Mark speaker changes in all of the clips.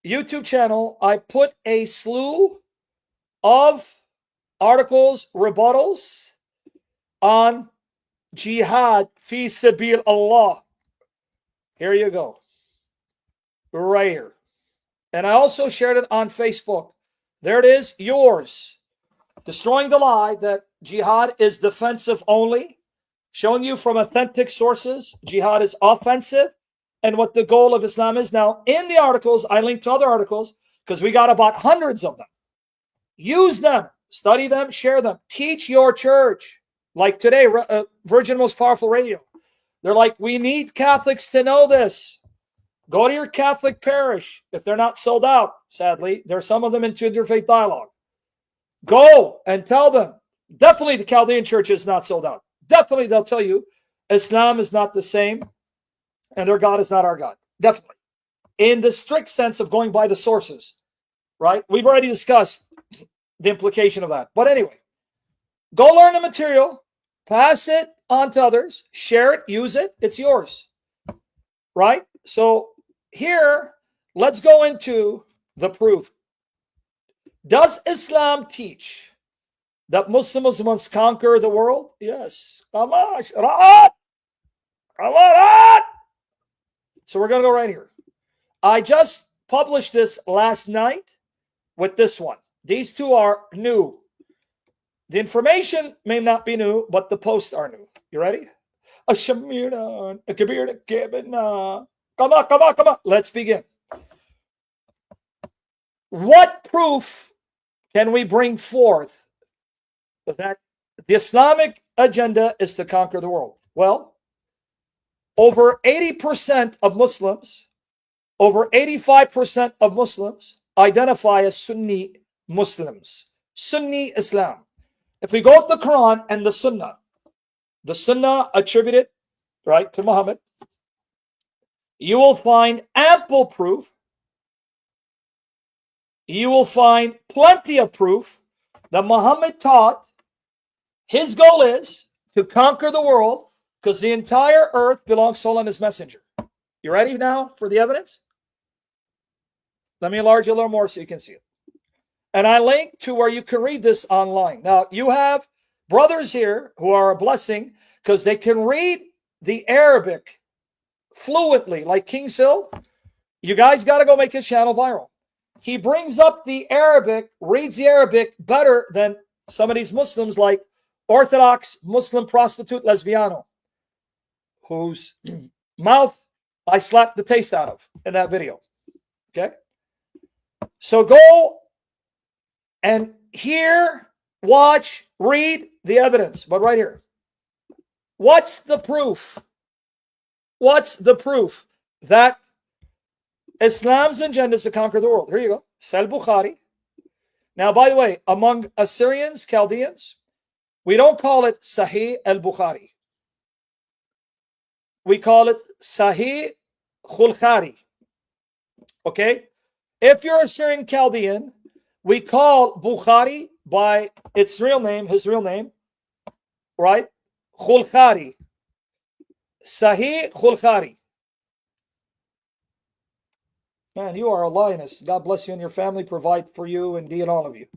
Speaker 1: YouTube channel, I put a slew of articles, rebuttals on jihad fi sabil Allah. Here you go. Right here. And I also shared it on Facebook. There it is, yours. Destroying the lie that jihad is defensive only, showing you from authentic sources jihad is offensive and what the goal of Islam is. Now, in the articles, I linked to other articles because we got about hundreds of them. Use them, study them, share them. Teach your church. Like today, Virgin Most Powerful Radio. They're like, we need Catholics to know this. Go to your Catholic parish. If they're not sold out, sadly, there's some of them in Interfaith Dialogue. Go and tell them. Definitely the Chaldean church is not sold out. Definitely they'll tell you Islam is not the same and their God is not our God. Definitely. In the strict sense of going by the sources, right? We've already discussed the implication of that. But anyway, go learn the material, pass it on to others, share it, use it. It's yours, right? So here, let's go into the proof. Does Islam teach that Muslims must conquer the world? Yes. So we're going to go right here. I just published this last night with this one. These two are new. The information may not be new, but the posts are new. You ready? Come on. Let's begin. What proof can we bring forth that the Islamic agenda is to conquer the world? Well, over 80% of Muslims, over 85% of Muslims identify as Sunni Muslims, Sunni Islam. If we go to the Quran and the Sunnah attributed, right, to Muhammad, you will find ample proof. You will find plenty of proof that Muhammad taught his goal is to conquer the world because the entire earth belongs to Allah and his messenger. You ready now for the evidence? Let me enlarge it a little more so you can see it. And I link to where you can read this online. Now, you have brothers here who are a blessing because they can read the Arabic fluently, like King Sil. You guys got to go make his channel viral. He brings up the Arabic, reads the Arabic better than some of these Muslims like Orthodox Muslim prostitute lesbiano, whose mouth I slapped the taste out of in that video. Okay? So go and hear, watch, read the evidence. But right here, what's the proof? What's the proof that Islam's agenda is to conquer the world? Here you go. Sahih Bukhari. Now, by the way, among Assyrians, Chaldeans, we don't call it Sahih al-Bukhari. We call it Sahih Khulkhari. Okay? If you're a Syrian Chaldean, we call Bukhari by its real name, his real name, right? Khulkhari. Sahih Khulkhari. Man, you are a lioness. God bless you and your family, provide for you and thee and all of you.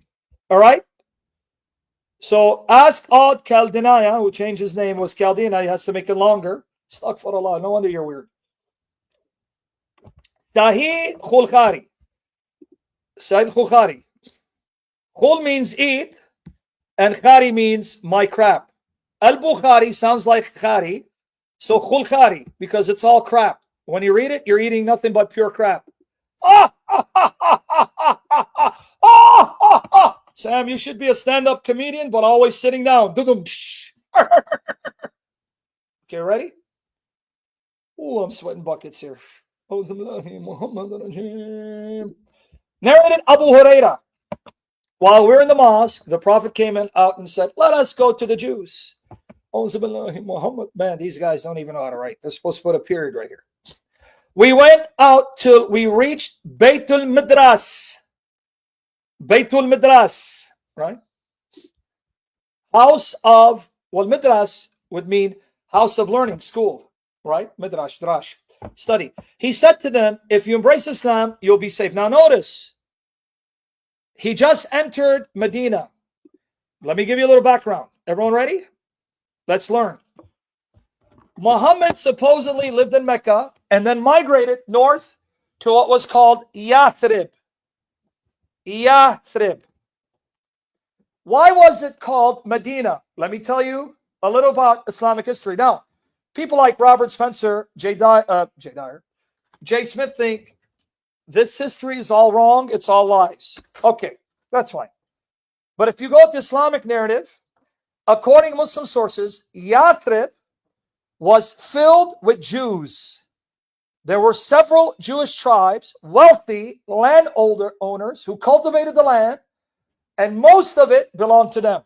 Speaker 1: All right? So ask Ad Kaldenaya, who changed his name, was Chaldean. He has to make it longer. Astaghfirullah. No wonder you're weird. Sahih Khulkhari. Sahih Khulkhari. Khul means eat, and Khari means my crap. Al-Bukhari sounds like Khari, so Khulkhari, because it's all crap. When you read it, you're eating nothing but pure crap. Sam, you should be a stand-up comedian, but always sitting down. Okay, ready? Oh, I'm sweating buckets here. Narrated Abu Huraira. While we're in the mosque, the Prophet came out and said, let us go to the Jews. Man, these guys don't even know how to write. They're supposed to put a period right here. We went out till we reached Beitul Midras. Beitul Midras, right? House of, well, Midras would mean house of learning, school, right? Midrash, Drash. Study. He said to them, if you embrace Islam, you'll be safe. Now notice, he just entered Medina. Let me give you a little background. Everyone ready? Let's learn. Muhammad supposedly lived in Mecca and then migrated north to what was called Yathrib. Yathrib. Why was it called Medina? Let me tell you a little about Islamic history. Now, people like Robert Spencer, Jay Smith think this history is all wrong. It's all lies. Okay, that's fine. But if you go to Islamic narrative, according to Muslim sources, Yathrib was filled with Jews. There were several Jewish tribes, wealthy landowner owners who cultivated the land, and most of it belonged to them.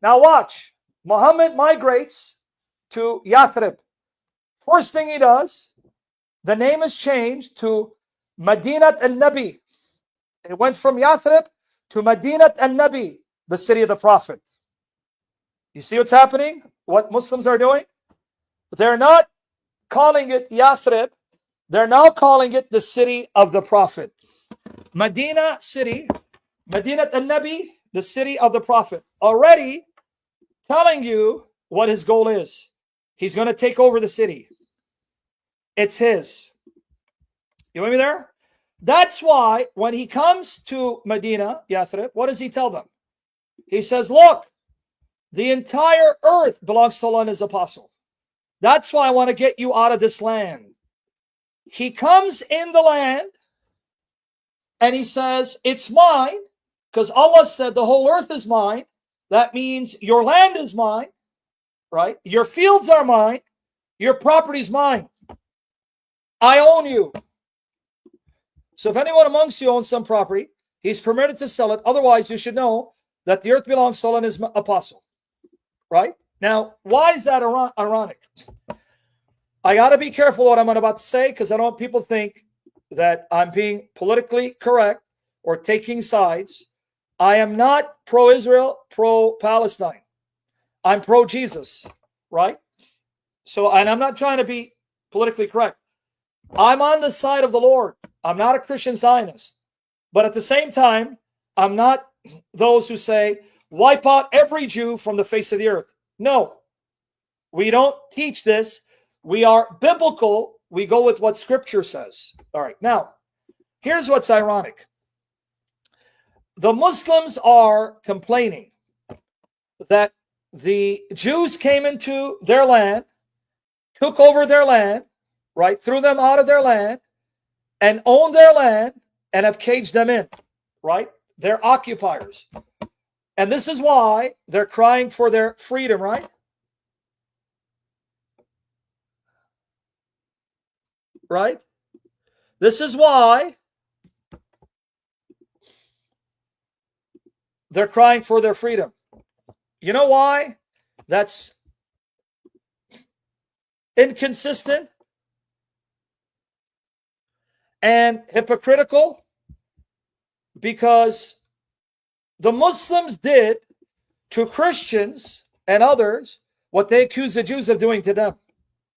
Speaker 1: Now watch. Muhammad migrates to Yathrib. First thing he does, the name is changed to Madinat al-Nabi. It went from Yathrib to Madinat al-Nabi, the city of the Prophet. You see what's happening? What Muslims are doing? They're not calling it Yathrib. They're now calling it the city of the Prophet. Medina city, Madinat al-Nabi, the city of the Prophet. Already telling you what his goal is. He's going to take over the city. It's his. You with me there? That's why when he comes to Medina, Yathrib, what does he tell them? He says, look, the entire earth belongs to Allah and his apostle. That's why I want to get you out of this land. He comes in the land and he says, it's mine, because Allah said the whole earth is mine. That means your land is mine, right? Your fields are mine. Your property is mine. I own you. So if anyone amongst you owns some property, he's permitted to sell it. Otherwise, you should know that the earth belongs to Allah and his apostle, right? Now, why is that ironic? I got to be careful what I'm about to say because I don't want people to think that I'm being politically correct or taking sides. I am not pro-Israel, pro-Palestine. I'm pro-Jesus, right? So, and I'm not trying to be politically correct. I'm on the side of the Lord. I'm not a Christian Zionist. But at the same time, I'm not those who say, wipe out every Jew from the face of the earth. No, we don't teach this. We are biblical. We go with what Scripture says. All right, now, here's what's ironic. The Muslims are complaining that the Jews came into their land, took over their land, right, threw them out of their land, and owned their land, and have caged them in, right? They're occupiers. And this is why they're crying for their freedom, right? Right? This is why they're crying for their freedom. You know why? That's inconsistent and hypocritical, because the Muslims did to Christians and others what they accuse the Jews of doing to them,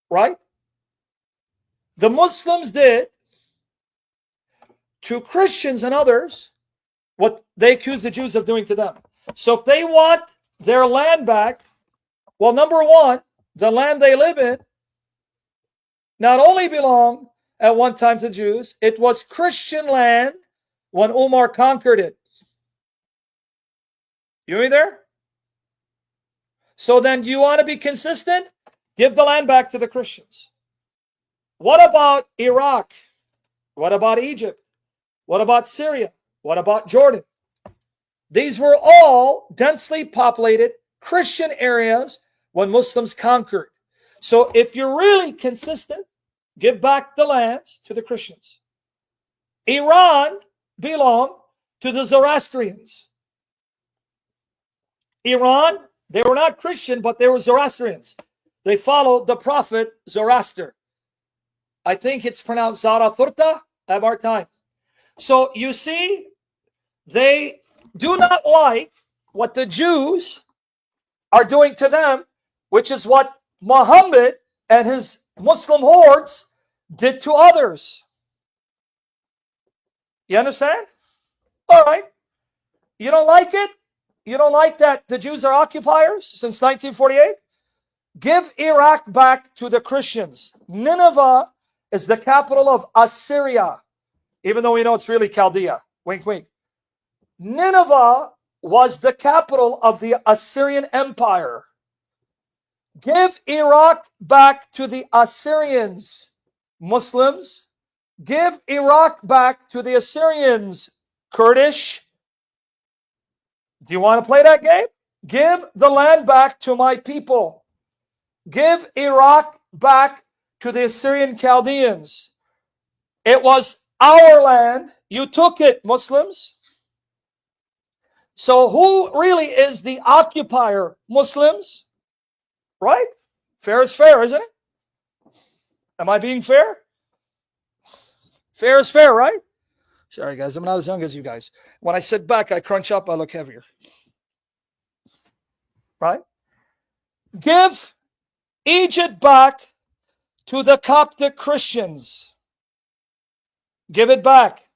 Speaker 1: right? The Muslims did to Christians and others what they accuse the Jews of doing to them. So if they want their land back, well, number one, the land they live in not only belonged at one time to Jews, it was Christian land when Umar conquered it. You with me there? So then, do you want to be consistent? Give the land back to the Christians. What about Iraq? What about Egypt? What about Syria? What about Jordan? These were all densely populated Christian areas when Muslims conquered. So if you're really consistent, give back the lands to the Christians. Iran belonged to the Zoroastrians. Iran, they were not Christian, but they were Zoroastrians. They followed the prophet Zoroaster. I think it's pronounced Zarathustra. I have our time. So you see, they do not like what the Jews are doing to them, which is what Muhammad and his Muslim hordes did to others. You understand? All right. You don't like it? You don't like that the Jews are occupiers since 1948? Give Iraq back to the Christians. Nineveh is the capital of Assyria, even though we know it's really Chaldea. Wink, wink. Nineveh was the capital of the Assyrian Empire. Give Iraq back to the Assyrians, Muslims. Give Iraq back to the Assyrians, Kurdish. Do you want to play that game? Give the land back to my people. Give Iraq back to the Assyrian Chaldeans. It was our land. You took it, Muslims. So who really is the occupier? Muslims? Right? Fair is fair, isn't it? Am I being fair? Fair is fair, right? Sorry, guys. I'm not as young as you guys. When I sit back, I crunch up, I look heavier. Right? Give Egypt back to the Coptic Christians. Give it back.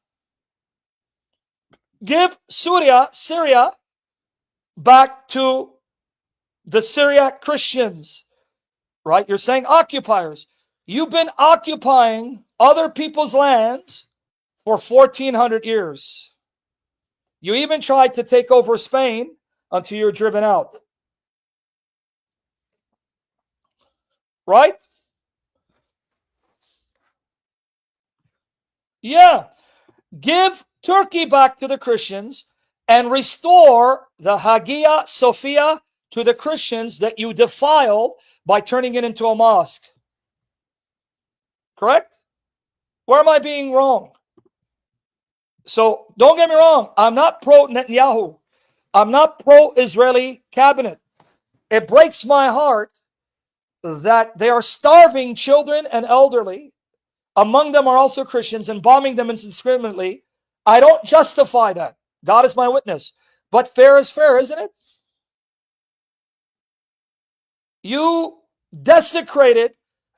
Speaker 1: Give Syria back to the Syriac Christians. Right? You're saying occupiers. You've been occupying other people's lands for 1,400 years. You even tried to take over Spain until you were driven out. Right? Yeah. Give Turkey back to the Christians and restore the Hagia Sophia to the Christians that you defiled by turning it into a mosque. Correct? Where am I being wrong? So don't get me wrong. I'm not pro-Netanyahu. I'm not pro-Israeli cabinet. It breaks my heart that they are starving children and elderly. Among them are also Christians and bombing them indiscriminately. I don't justify that. God is my witness. But fair is fair, isn't it? You desecrated,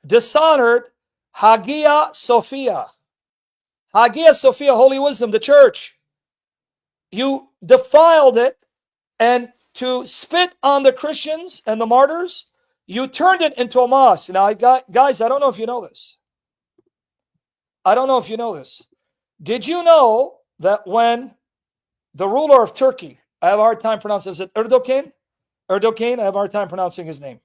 Speaker 1: dishonored Hagia Sophia. Hagia Sophia, Holy Wisdom, the church. You defiled it, and to spit on the Christians and the martyrs, you turned it into a mosque. Now, guys, I don't know if you know this. I don't know if you know this. Did you know that when the ruler of Turkey, I have a hard time pronouncing, is it Erdogan? Erdogan, I have a hard time pronouncing his name.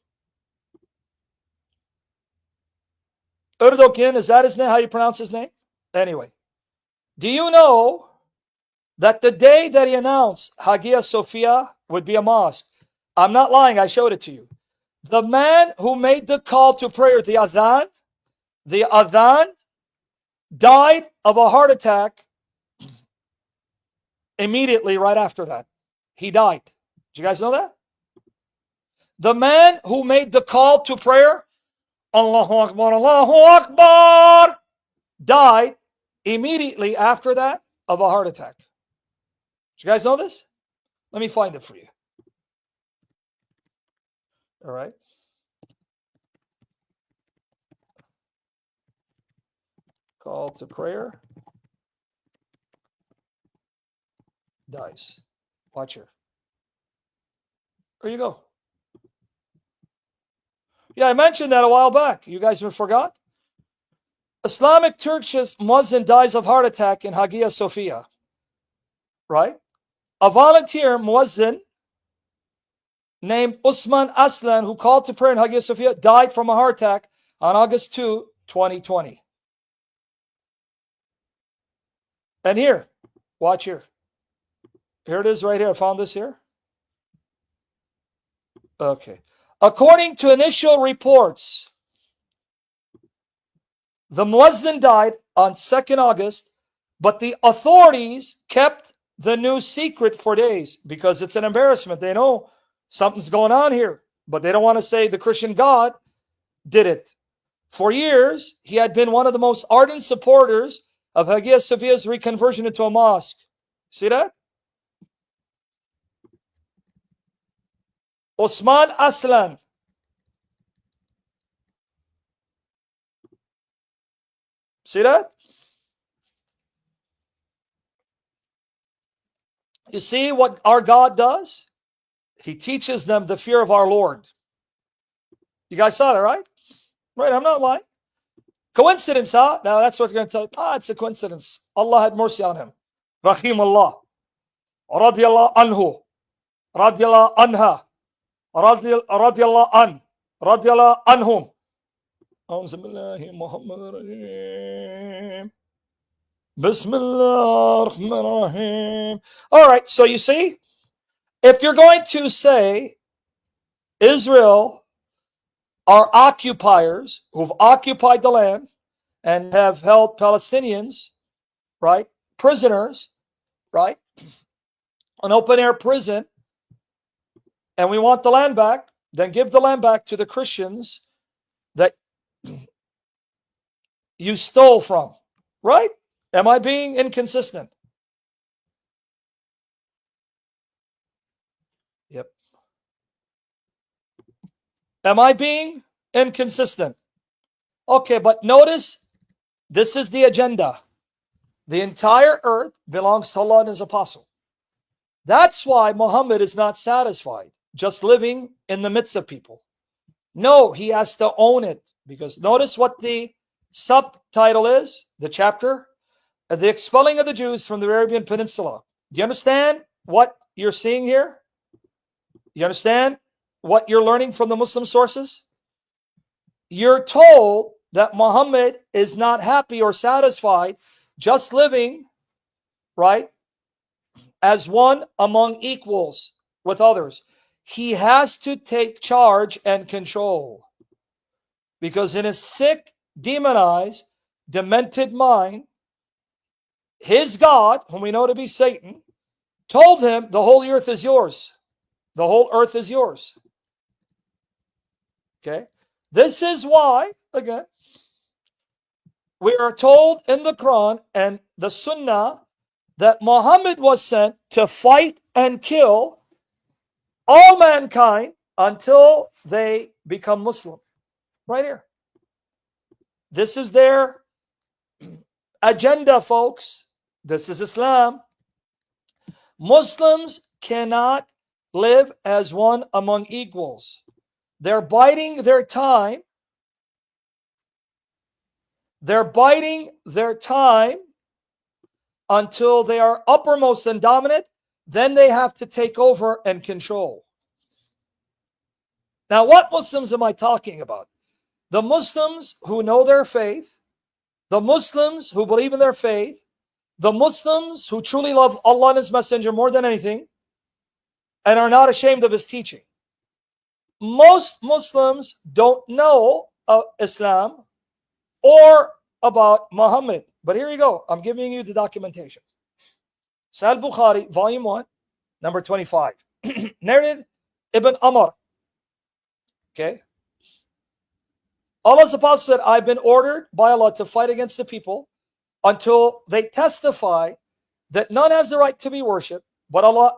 Speaker 1: Erdogan, is that his name? How you pronounce his name? Anyway, do you know that the day that he announced Hagia Sophia would be a mosque, I'm not lying, I showed it to you. The man who made the call to prayer, the adhan, died of a heart attack immediately right after that. He died. Did you guys know that? The man who made the call to prayer, Allahu Akbar, died immediately after that of a heart attack. Did you guys know this? Let me find it for you. All right. Call to prayer. Dies. Watch here. There you go. Yeah, I mentioned that a while back. You guys forgot? Islamic Turkish Muslim dies of heart attack in Hagia Sophia. Right? A volunteer Muezzin named Usman Aslan, who called to prayer in Hagia Sophia, died from a heart attack on August 2, 2020. And here, watch here. Here it is right here. I found this here. Okay. According to initial reports, the Muezzin died on 2nd August, but the authorities kept the news secret for days because it's an embarrassment. They know something's going on here, but they don't want to say the Christian God did it. For years, he had been one of the most ardent supporters of Hagia Sophia's reconversion into a mosque. See that? Osman Aslan. See that? You see what our God does? He teaches them the fear of our Lord. You guys saw that, right? Right, I'm not lying. Coincidence, huh? Now that's what you're going to tell you. It's a coincidence. Allah had mercy on him. Rahim Allah. Radiyallahu anhu. Radiyallahu anha. Radiyallahu an. Radiyallahu anhum. Bismillahirrahmanirrahim. All right, so you see, if you're going to say Israel are occupiers who've occupied the land and have held Palestinians, right, prisoners, right, an open-air prison, and we want the land back, then give the land back to the Christians that you stole from, right? Am I being inconsistent? Yep. Am I being inconsistent? Okay, but notice this is the agenda. The entire earth belongs to Allah and His apostle. That's why Muhammad is not satisfied just living in the midst of people. No, he has to own it, because notice what the subtitle is, the chapter, the expelling of the Jews from the Arabian Peninsula. Do you understand what you're seeing here? You understand what you're learning from the Muslim sources? You're told that Muhammad is not happy or satisfied just living, right, as one among equals with others. He has to take charge and control, because in his sick, demonized, demented mind, his God, whom we know to be Satan, told him the whole earth is yours. The whole earth is yours. Okay? This is why, again, we are told in the Quran and the Sunnah that Muhammad was sent to fight and kill all mankind until they become Muslim. Right here. This is their agenda, folks. This is Islam. Muslims cannot live as one among equals. They're biding their time. They're biding their time until they are uppermost and dominant. Then they have to take over and control. Now, what Muslims am I talking about? The Muslims who know their faith, the Muslims who believe in their faith, the Muslims who truly love Allah and His Messenger more than anything and are not ashamed of His teaching. Most Muslims don't know Islam or about Muhammad. But here you go. I'm giving you the documentation. Sahih Bukhari, volume 1, number 25. Narrated Ibn Umar. Okay. Allah's apostle said, I've been ordered by Allah to fight against the people until they testify that none has the right to be worshipped but Allah,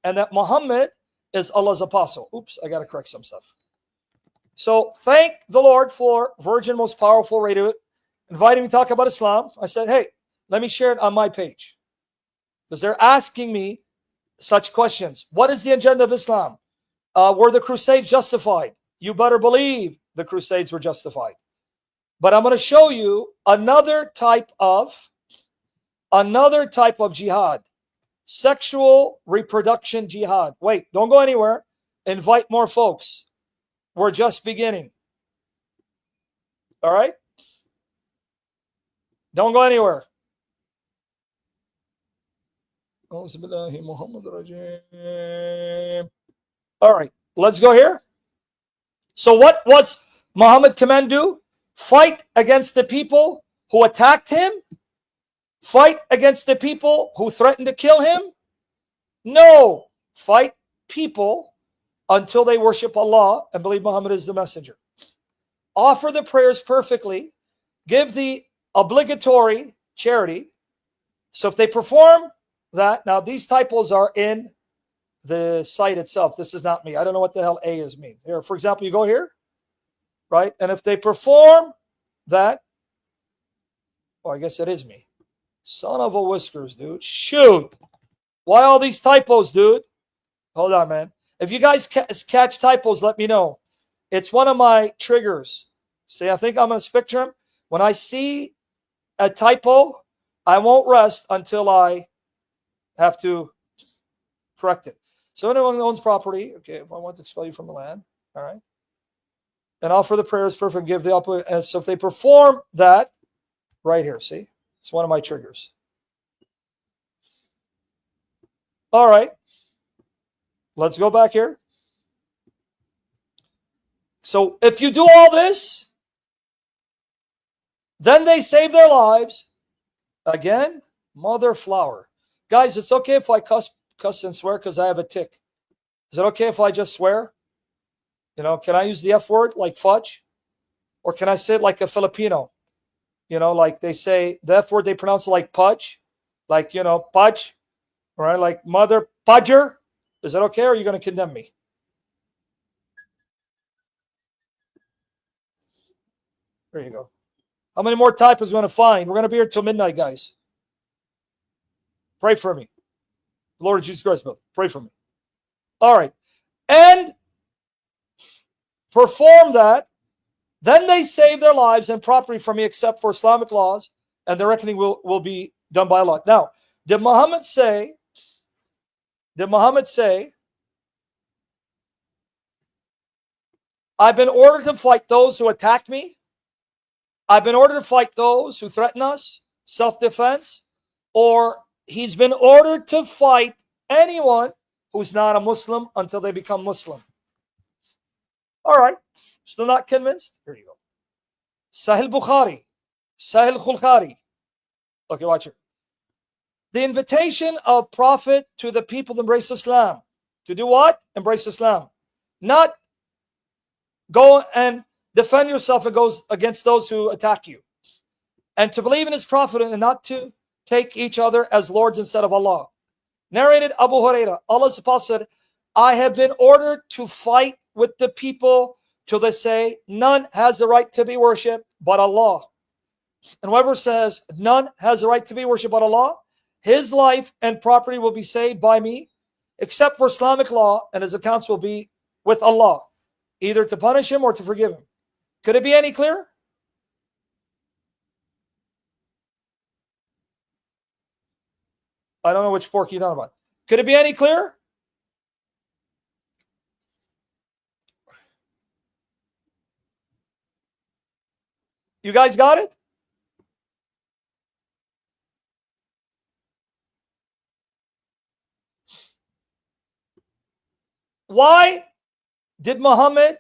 Speaker 1: and that Muhammad is Allah's apostle. Oops, I got to correct some stuff. So thank the Lord for Virgin Most Powerful Radio inviting me to talk about Islam. I said, hey, let me share it on my page, because they're asking me such questions. What is the agenda of Islam? Were the Crusades justified? You better believe the Crusades were justified. But I'm going to show you another type of jihad. Sexual reproduction jihad. Wait, don't go anywhere. Invite more folks. We're just beginning. All right? Don't go anywhere. All right, let's go here. So what was Muhammad command do? Fight against the people who attacked him? Fight against the people who threatened to kill him? No. Fight people until they worship Allah and believe Muhammad is the messenger. Offer the prayers perfectly. Give the obligatory charity. So if they perform that, now these typos are in the site itself. This is not me. I don't know what the hell A is mean. Here, for example, you go here, right? And if they perform that, Oh, I guess it is me. Son of a whiskers, dude. Shoot. Why all these typos, dude? Hold on, man. If you guys catch typos, let me know. It's one of my triggers. See, I think I'm on a spectrum. When I see a typo, I won't rest until I have to correct it. So anyone who owns property, okay, if I want to expel you from the land, all right, and offer the prayers, perfect, give the upper. And so if they perform that, right here, see, it's one of my triggers. All right, let's go back here. So if you do all this, then they save their lives. Again, mother flower. Guys, it's okay if I cuss and swear because I have a tick. Is it okay if I just swear? You know, can I use the F word like fudge? Or can I say it like a Filipino? You know, like they say the F word, they pronounce it like pudge. Like, you know, pudge. Right? Like mother pudger. Is that okay or are you going to condemn me? There you go. How many more typos are we going to find? We're going to be here till midnight, guys. Pray for me. Lord Jesus Christ, pray for me. All right. And perform that. Then they save their lives and property from me except for Islamic laws, and the reckoning will be done by Allah. Now, did Muhammad say, I've been ordered to fight those who attack me? I've been ordered to fight those who threaten us, self-defense, or he's been ordered to fight anyone who's not a Muslim until they become Muslim. All right, still not convinced? Here you go. Sahih Bukhari, Sahih Khulkhari. Okay, watch it. The invitation of Prophet to the people to embrace Islam. To do what? Embrace Islam. Not go and defend yourself against those who attack you. And to believe in his Prophet and not to take each other as lords instead of Allah. Narrated Abu Hurairah, Allah's apostle said, I have been ordered to fight with the people till they say, none has the right to be worshipped but Allah. And whoever says, none has the right to be worshipped but Allah, his life and property will be saved by me, except for Islamic law, and his accounts will be with Allah, either to punish him or to forgive him. Could it be any clearer? I don't know which pork you're talking about. Could it be any clearer? You guys got it? Why did Muhammad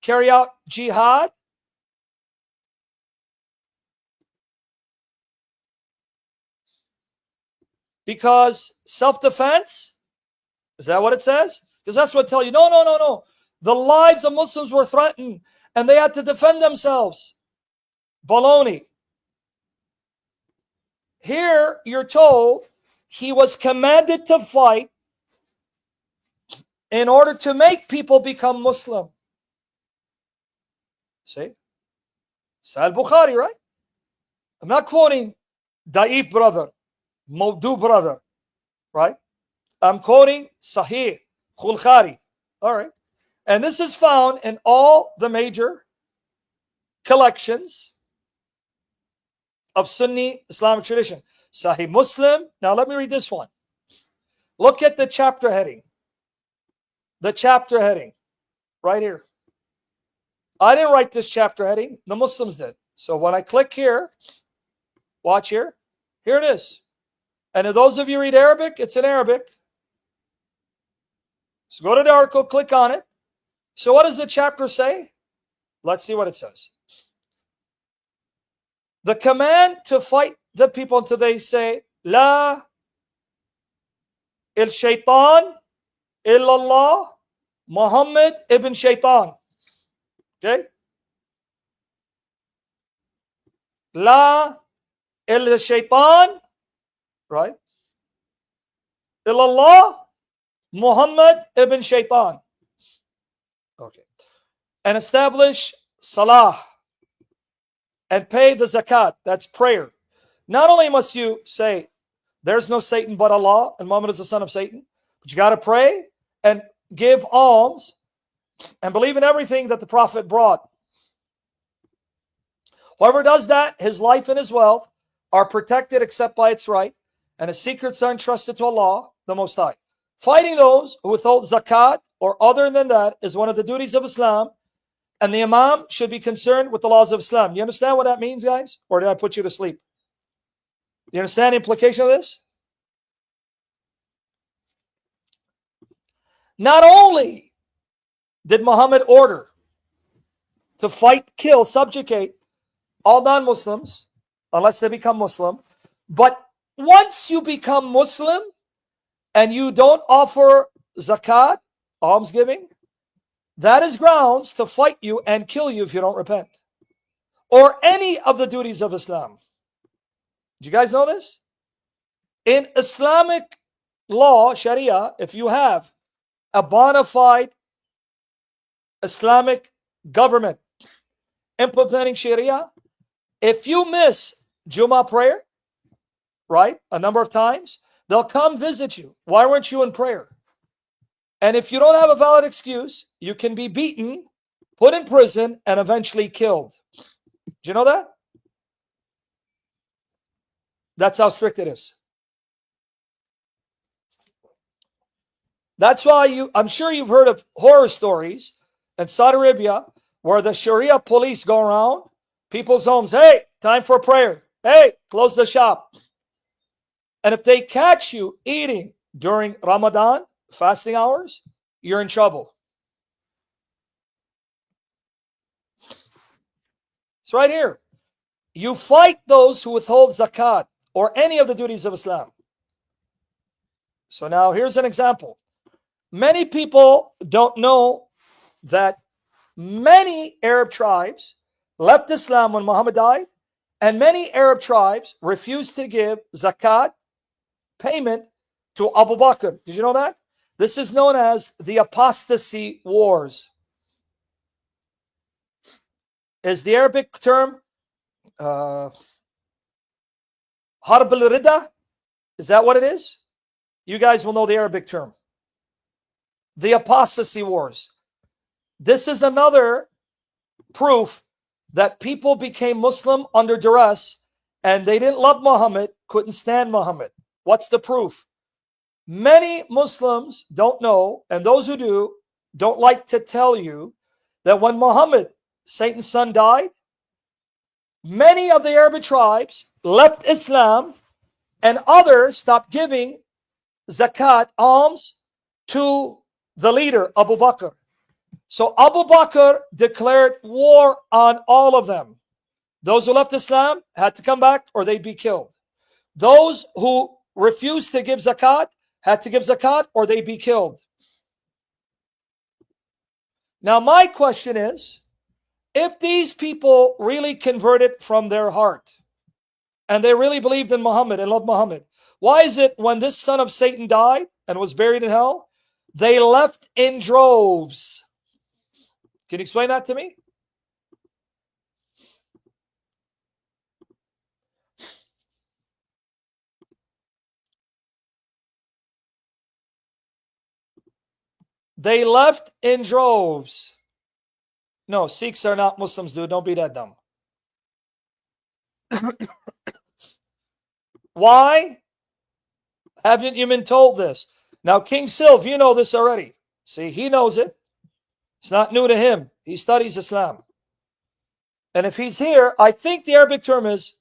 Speaker 1: carry out jihad? Because self-defense? Is that what it says? Because that's what tell you, no. The lives of Muslims were threatened and they had to defend themselves. Baloney. Here you're told he was commanded to fight in order to make people become Muslim. See? Sahih Bukhari, right? I'm not quoting Da'if brother, Mawdu brother, right? I'm quoting Sahih Khulkhari. All right. And this is found in all the major collections of Sunni Islamic tradition. Sahih Muslim. Now let me read this one. Look at the chapter heading. The chapter heading right here. I didn't write this chapter heading. The Muslims did. So when I click here, watch here. Here it is. And if those of you read Arabic, it's in Arabic. So go to the article, click on it. So what does the chapter say? Let's see what it says. The command to fight the people until they say, La il shaitan illallah Muhammad ibn Shaitan. Okay? La il shaitan, right? Illallah Muhammad ibn Shaitan. Okay. And establish salah and pay the zakat. That's prayer. Not only must you say, there's no Satan but Allah, and Muhammad is the son of Satan, but you got to pray and give alms and believe in everything that the Prophet brought. Whoever does that, his life and his wealth are protected except by its right, and his secrets are entrusted to Allah, the Most High. Fighting those who withhold zakat or other than that is one of the duties of Islam, and the Imam should be concerned with the laws of Islam. You understand what that means, guys? Or did I put you to sleep? Do you understand the implication of this? Not only did Muhammad order to fight, kill, subjugate all non-Muslims, unless they become Muslim, but once you become Muslim and you don't offer zakat, almsgiving, that is grounds to fight you and kill you if you don't repent. Or any of the duties of Islam. Did you guys know this? In Islamic law, Sharia, if you have a bona fide Islamic government implementing Sharia, if you miss Jummah prayer, right, a number of times, they'll come visit you. Why weren't you in prayer? And if you don't have a valid excuse, you can be beaten, put in prison, and eventually killed. Do you know that? That's how strict it is. That's why I'm sure you've heard of horror stories in Saudi Arabia where the Sharia police go around people's homes. Hey, time for prayer. Hey, close the shop. And if they catch you eating during Ramadan, fasting hours, you're in trouble. It's right here. You fight those who withhold zakat or any of the duties of Islam. So now here's an example. Many people don't know that many Arab tribes left Islam when Muhammad died, and many Arab tribes refused to give zakat payment to Abu Bakr. Did you know that? This is known as the apostasy wars. Is the Arabic term Harb al-Ridda? Is that what it is? You guys will know the Arabic term. The apostasy wars. This is another proof that people became Muslim under duress and they didn't love Muhammad, couldn't stand Muhammad. What's the proof? Many Muslims don't know, and those who do, don't like to tell you that when Muhammad, Satan's son, died, many of the Arab tribes left Islam and others stopped giving zakat, alms, to the leader, Abu Bakr. So Abu Bakr declared war on all of them. Those who left Islam had to come back or they'd be killed. Those who refused to give zakat had to give zakat or they'd be killed. Now my question is, if these people really converted from their heart and they really believed in Muhammad and loved Muhammad, why is it when this son of Satan died and was buried in hell, they left in droves? Can you explain that to me? They left in droves. No, Sikhs are not Muslims, dude. Don't be that dumb. Why haven't you been told this? Now, King Sylv, you know this already. See, he knows it. It's not new to him. He studies Islam. And if he's here, I think the Arabic term is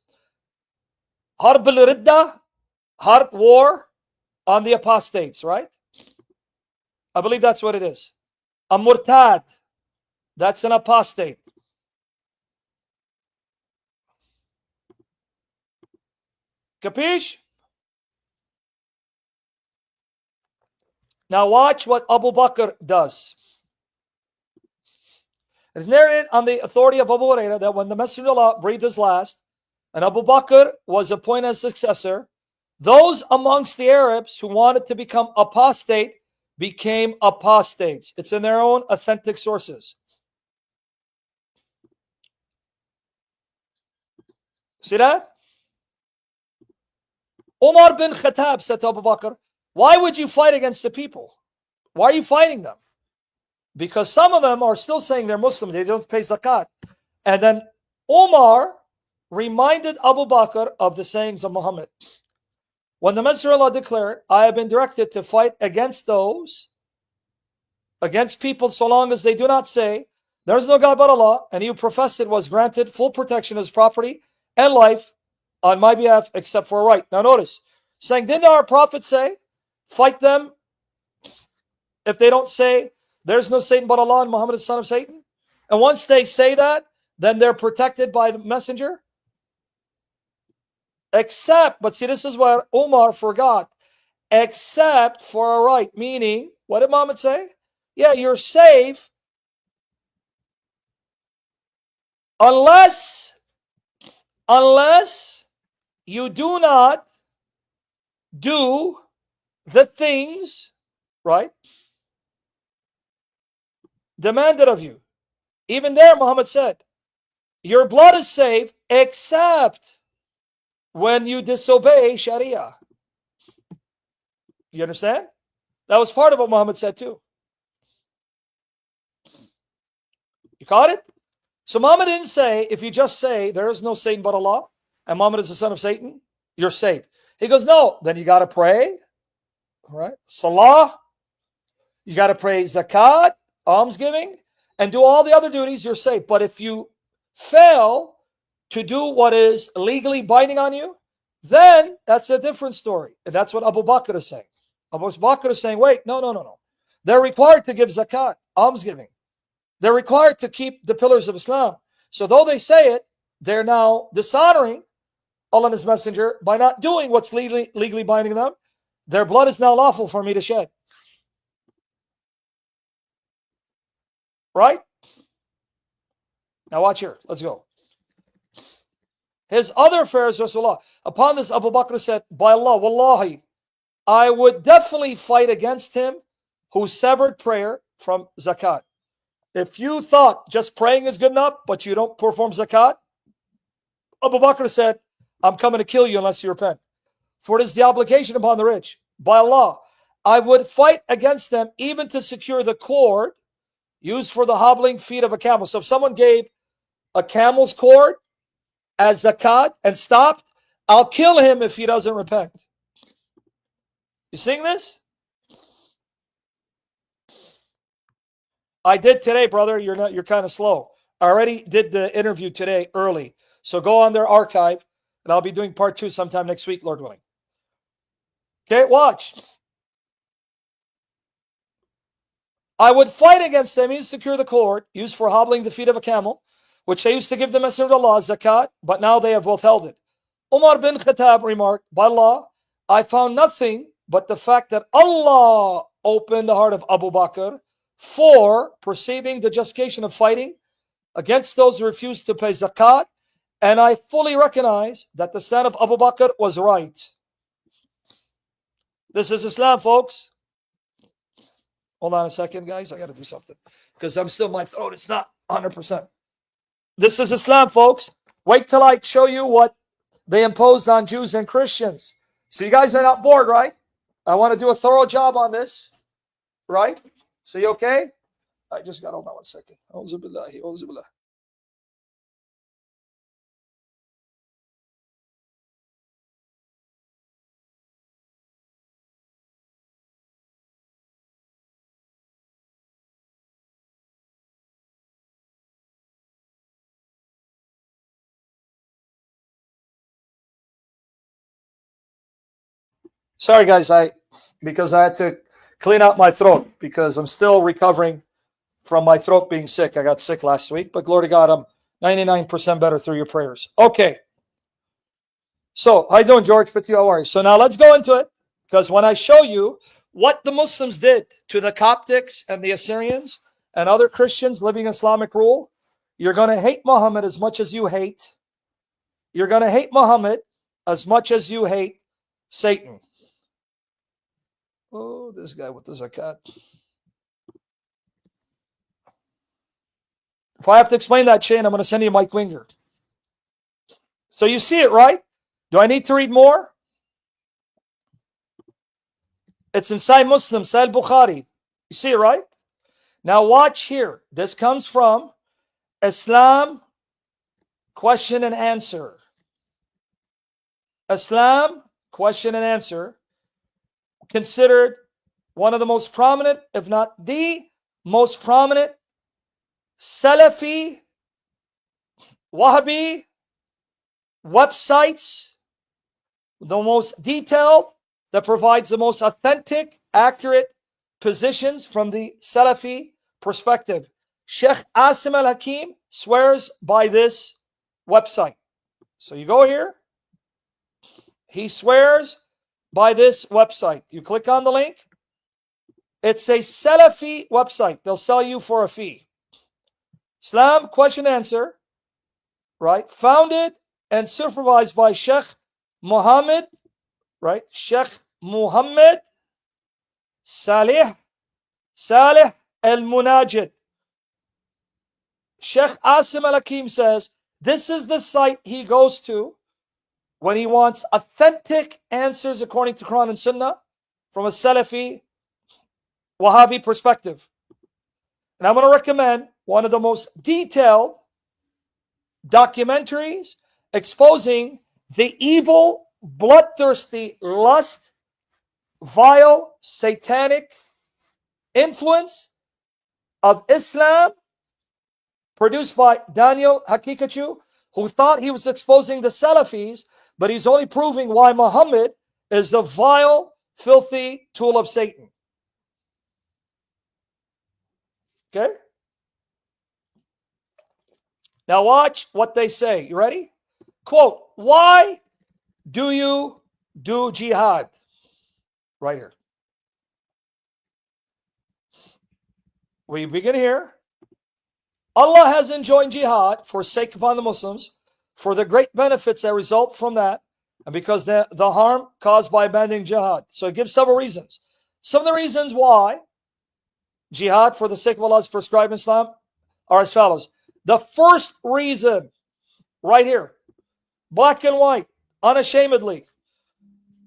Speaker 1: Harb al-Ridda, Harb, war on the apostates, right? I believe that's what it is. A murtad, that's an apostate. Capiche? Now watch what Abu Bakr does. It's narrated on the authority of Abu Hurairah that when the Messenger of Allah breathed his last, and Abu Bakr was appointed as successor, those amongst the Arabs who wanted to become apostate became apostates. It's in their own authentic sources. See that? Umar bin Khattab said to Abu Bakr, why would you fight against the people? Why are you fighting them? Because some of them are still saying they're Muslim, they don't pay zakat. And then Umar reminded Abu Bakr of the sayings of Muhammad. When the Messenger of Allah declared, I have been directed to fight against people so long as they do not say, there is no God but Allah, and he who professed it was granted full protection of his property and life on my behalf except for a right. Now notice, saying, didn't our Prophet say, fight them if they don't say, there's no Satan but Allah and Muhammad is the son of Satan? And once they say that, then they're protected by the messenger? Except, but see, this is what Umar forgot, except for a right. Meaning, what did Muhammad say? Yeah, you're safe unless you do not do the things, right, demanded of you. Even there, Muhammad said, your blood is safe except when you disobey Sharia. You understand? That was part of what Muhammad said too. You caught it? So Muhammad didn't say, if you just say, there is no Satan but Allah, and Muhammad is the son of Satan, you're safe. He goes, no, then you got to pray, right? Salah, you got to pray zakat, almsgiving, and do all the other duties, you're safe. But if you fail to do what is legally binding on you, then that's a different story. And that's what Abu Bakr is saying. Abu Bakr is saying, wait, no. They're required to give zakat, almsgiving. They're required to keep the pillars of Islam. So though they say it, they're now dishonoring Allah and His Messenger by not doing what's legally binding them. Their blood is now lawful for me to shed. Right? Now watch here. Let's go. His other affairs, Rasulullah. Upon this, Abu Bakr said, by Allah, wallahi, I would definitely fight against him who severed prayer from zakat. If you thought just praying is good enough, but you don't perform zakat, Abu Bakr said, I'm coming to kill you unless you repent. For it is the obligation upon the rich. By Allah, I would fight against them even to secure the cord used for the hobbling feet of a camel. So if someone gave a camel's cord as zakat and stopped, I'll kill him if he doesn't repent. You seeing this? I did today, brother. You're kind of slow. I already did the interview today early. So go on their archive, and I'll be doing part 2 sometime next week, Lord willing. Okay, watch. I would fight against them, even secure the cord used for hobbling the feet of a camel, which they used to give the Messenger of Allah zakat, but now they have withheld it. Umar bin Khattab remarked, by Allah, I found nothing but the fact that Allah opened the heart of Abu Bakr for perceiving the justification of fighting against those who refused to pay zakat, and I fully recognize that the stand of Abu Bakr was right. This is Islam, folks. Hold on a second, guys. I got to do something because I'm still, my throat, it's not 100%. This is Islam, folks. Wait till I show you what they imposed on Jews and Christians. So you guys are not bored, right? I want to do a thorough job on this, right? So you okay? I just got, hold on one second. Auzu billahi, auzu billah. Sorry, guys, because I had to clean out my throat because I'm still recovering from my throat being sick. I got sick last week, but glory to God, I'm 99% better through your prayers. Okay. So, how you doing, George? How are you? So now let's go into it, because when I show you what the Muslims did to the Coptics and the Assyrians and other Christians living Islamic rule, you're going to hate Muhammad as much as you hate. You're going to hate Muhammad as much as you hate Satan. Oh, this guy with the zakat. If I have to explain that chain, I'm going to send you Mike Winger. So you see it, right? Do I need to read more? It's inside Muslim, Sahih Bukhari. You see it, right? Now watch here. This comes from Islam question and answer. Islam question and answer, considered one of the most prominent, if not the most prominent, Salafi, Wahhabi websites, the most detailed, that provides the most authentic, accurate positions from the Salafi perspective. Sheikh Asim al-Hakim swears by this website. So you go here, he swears by this website. You click on the link. It's a Salafi website. They'll sell you for a fee. Islam question answer, right? Founded and supervised by Sheikh Muhammad, right? Sheikh Muhammad Salih al-Munajid. Sheikh Asim al-Hakim says this is the site he goes to when he wants authentic answers according to Quran and Sunnah from a Salafi Wahhabi perspective. And I'm going to recommend one of the most detailed documentaries exposing the evil, bloodthirsty lust, vile, satanic influence of Islam, produced by Daniel Hakikachu, who thought he was exposing the Salafis, but he's only proving why Muhammad is a vile, filthy tool of Satan. Okay? Now watch what they say. You ready? Quote, why do you do jihad? Right here. We begin here. Allah has enjoined jihad for sake upon the Muslims for the great benefits that result from that, and because the harm caused by abandoning jihad. So it gives several reasons. Some of the reasons why jihad for the sake of Allah is prescribed in Islam are as follows. The first reason, right here, black and white, unashamedly,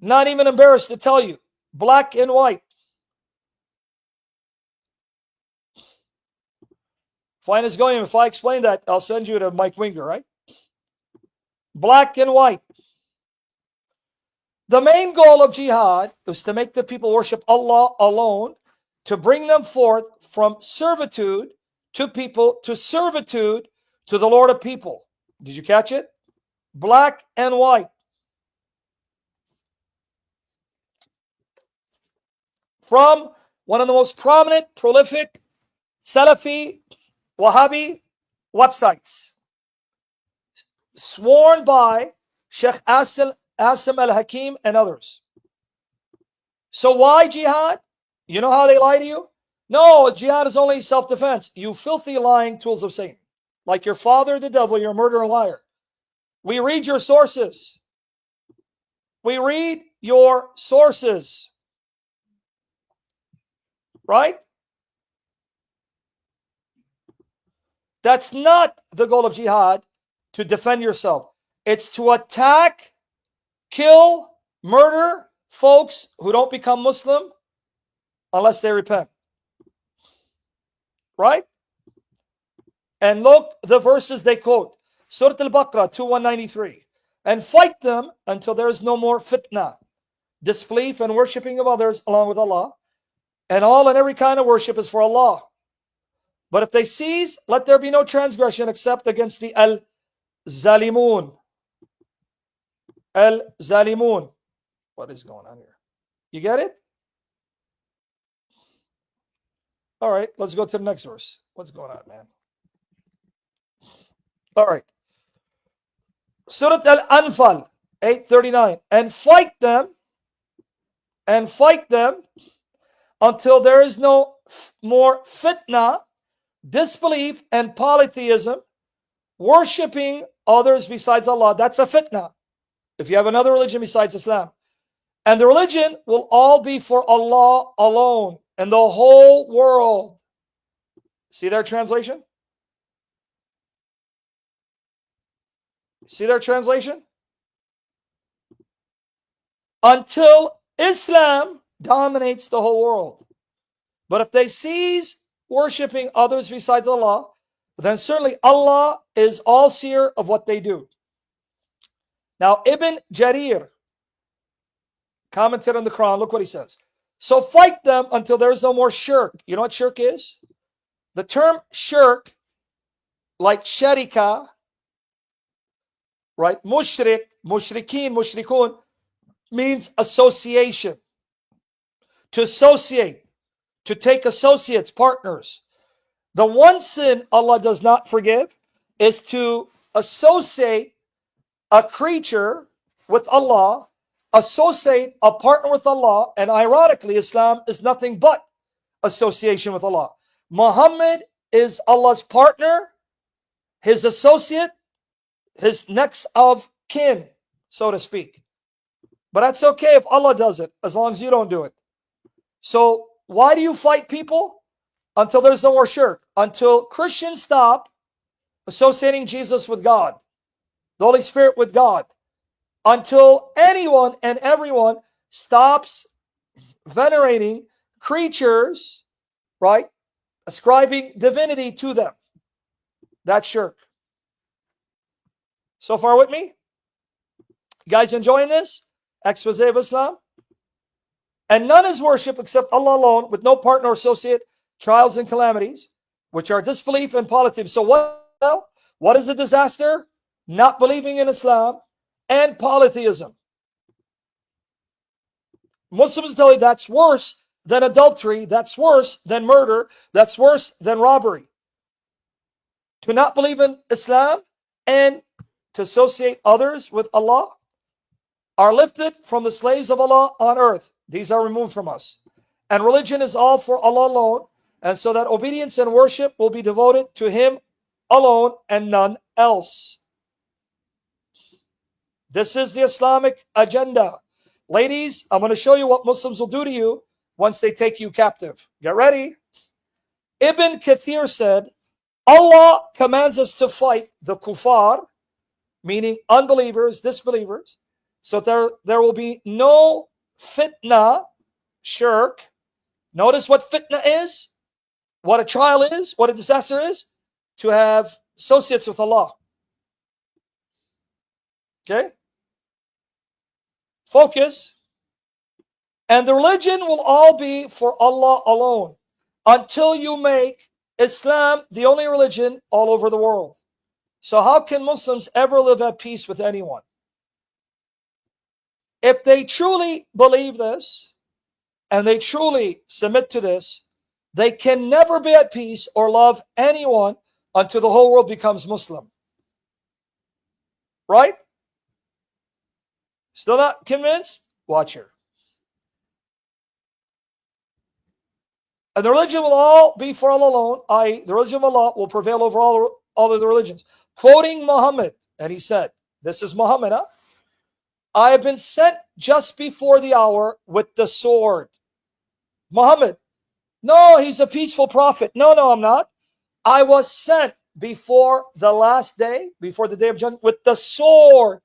Speaker 1: not even embarrassed to tell you, black and white. Fine is going, if I explain that, I'll send you to Mike Winger, right? Black and white. The main goal of jihad is to make the people worship Allah alone, to bring them forth from servitude to people, to servitude to the Lord of people. Did you catch it? Black and white. From one of the most prominent, prolific Salafi Wahhabi websites, sworn by Sheikh Asim al-Hakim and others. So why jihad? You know how they lie to you? No, jihad is only self-defense. You filthy lying tools of Satan. Like your father, the devil, you're a murderer and liar. We read your sources. We read your sources. Right? That's not the goal of jihad, to defend yourself. It's to attack, kill, murder folks who don't become Muslim unless they repent. Right? And look the verses they quote. Surah Al-Baqarah 2193. And fight them until there is no more fitna, disbelief and worshipping of others along with Allah. And all and every kind of worship is for Allah. But if they cease, let there be no transgression except against the Al-Zalimun. Al-Zalimun. What is going on here? You get it? All right, let's go to the next verse. What's going on, man? All right. Surah Al-Anfal 839. And fight them until there is no more fitna, disbelief and polytheism, worshipping others besides Allah. That's a fitna. If you have another religion besides Islam. And the religion will all be for Allah alone and the whole world. See their translation? See their translation? Until Islam dominates the whole world. But if they cease worshiping others besides Allah, then certainly Allah is all-seer of what they do. Now, Ibn Jarir commented on the Quran. Look what he says. So fight them until there is no more shirk. You know what shirk is? The term shirk, like sharika, right? Mushrik, mushrikeen, mushrikun, means association. To associate, to take associates, partners. The one sin Allah does not forgive is to associate a creature with Allah, associate a partner with Allah, and ironically, Islam is nothing but association with Allah. Muhammad is Allah's partner, his associate, his next of kin, so to speak. But that's okay if Allah does it, as long as you don't do it. So why do you fight people? Until there's no more shirk. Until Christians stop associating Jesus with God, the Holy Spirit with God. Until anyone and everyone stops venerating creatures, right? Ascribing divinity to them. That's shirk. So far with me? You guys enjoying this? Expose of Islam? And none is worship except Allah alone, with no partner or associate, trials and calamities, which are disbelief and polytheism. So what is a disaster? Not believing in Islam and polytheism. Muslims tell you that's worse than adultery, that's worse than murder, that's worse than robbery. To not believe in Islam and to associate others with Allah are lifted from the slaves of Allah on earth. These are removed from us. And religion is all for Allah alone, and so that obedience and worship will be devoted to Him alone and none else. This is the Islamic agenda. Ladies, I'm going to show you what Muslims will do to you once they take you captive. Get ready. Ibn Kathir said, Allah commands us to fight the kuffar, meaning unbelievers, disbelievers, so there will be no fitna, shirk. Notice what fitna is, what a trial is, what a disaster is, to have associates with Allah. Okay? Focus. And the religion will all be for Allah alone until you make Islam the only religion all over the world. So how can Muslims ever live at peace with anyone? If they truly believe this and they truly submit to this, they can never be at peace or love anyone until the whole world becomes Muslim. Right? Still not convinced? Watch her. And the religion will all be for Allah alone, i.e., the religion of Allah will prevail over all of the religions. Quoting Muhammad, and he said, this is Muhammad, huh? I have been sent just before the hour with the sword. Muhammad, no, he's a peaceful prophet. No, I'm not. I was sent before the last day, before the day of judgment, with the sword,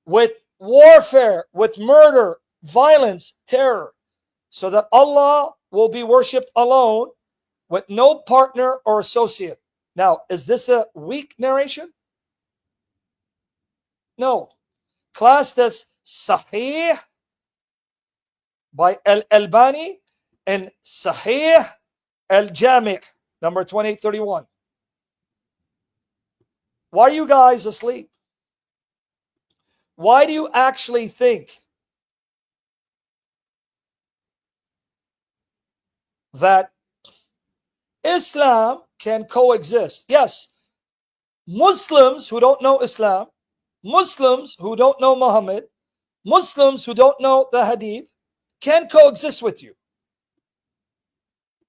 Speaker 1: with warfare, with murder, violence, terror, so that Allah will be worshipped alone with no partner or associate. Now, is this a weak narration? No. Class this Sahih by Al-Albani and Sahih Al-Jami' number 2831. Why are you guys asleep? Why do you actually think that Islam can coexist? Yes, Muslims who don't know Islam, Muslims who don't know Muhammad, Muslims who don't know the Hadith can coexist with you.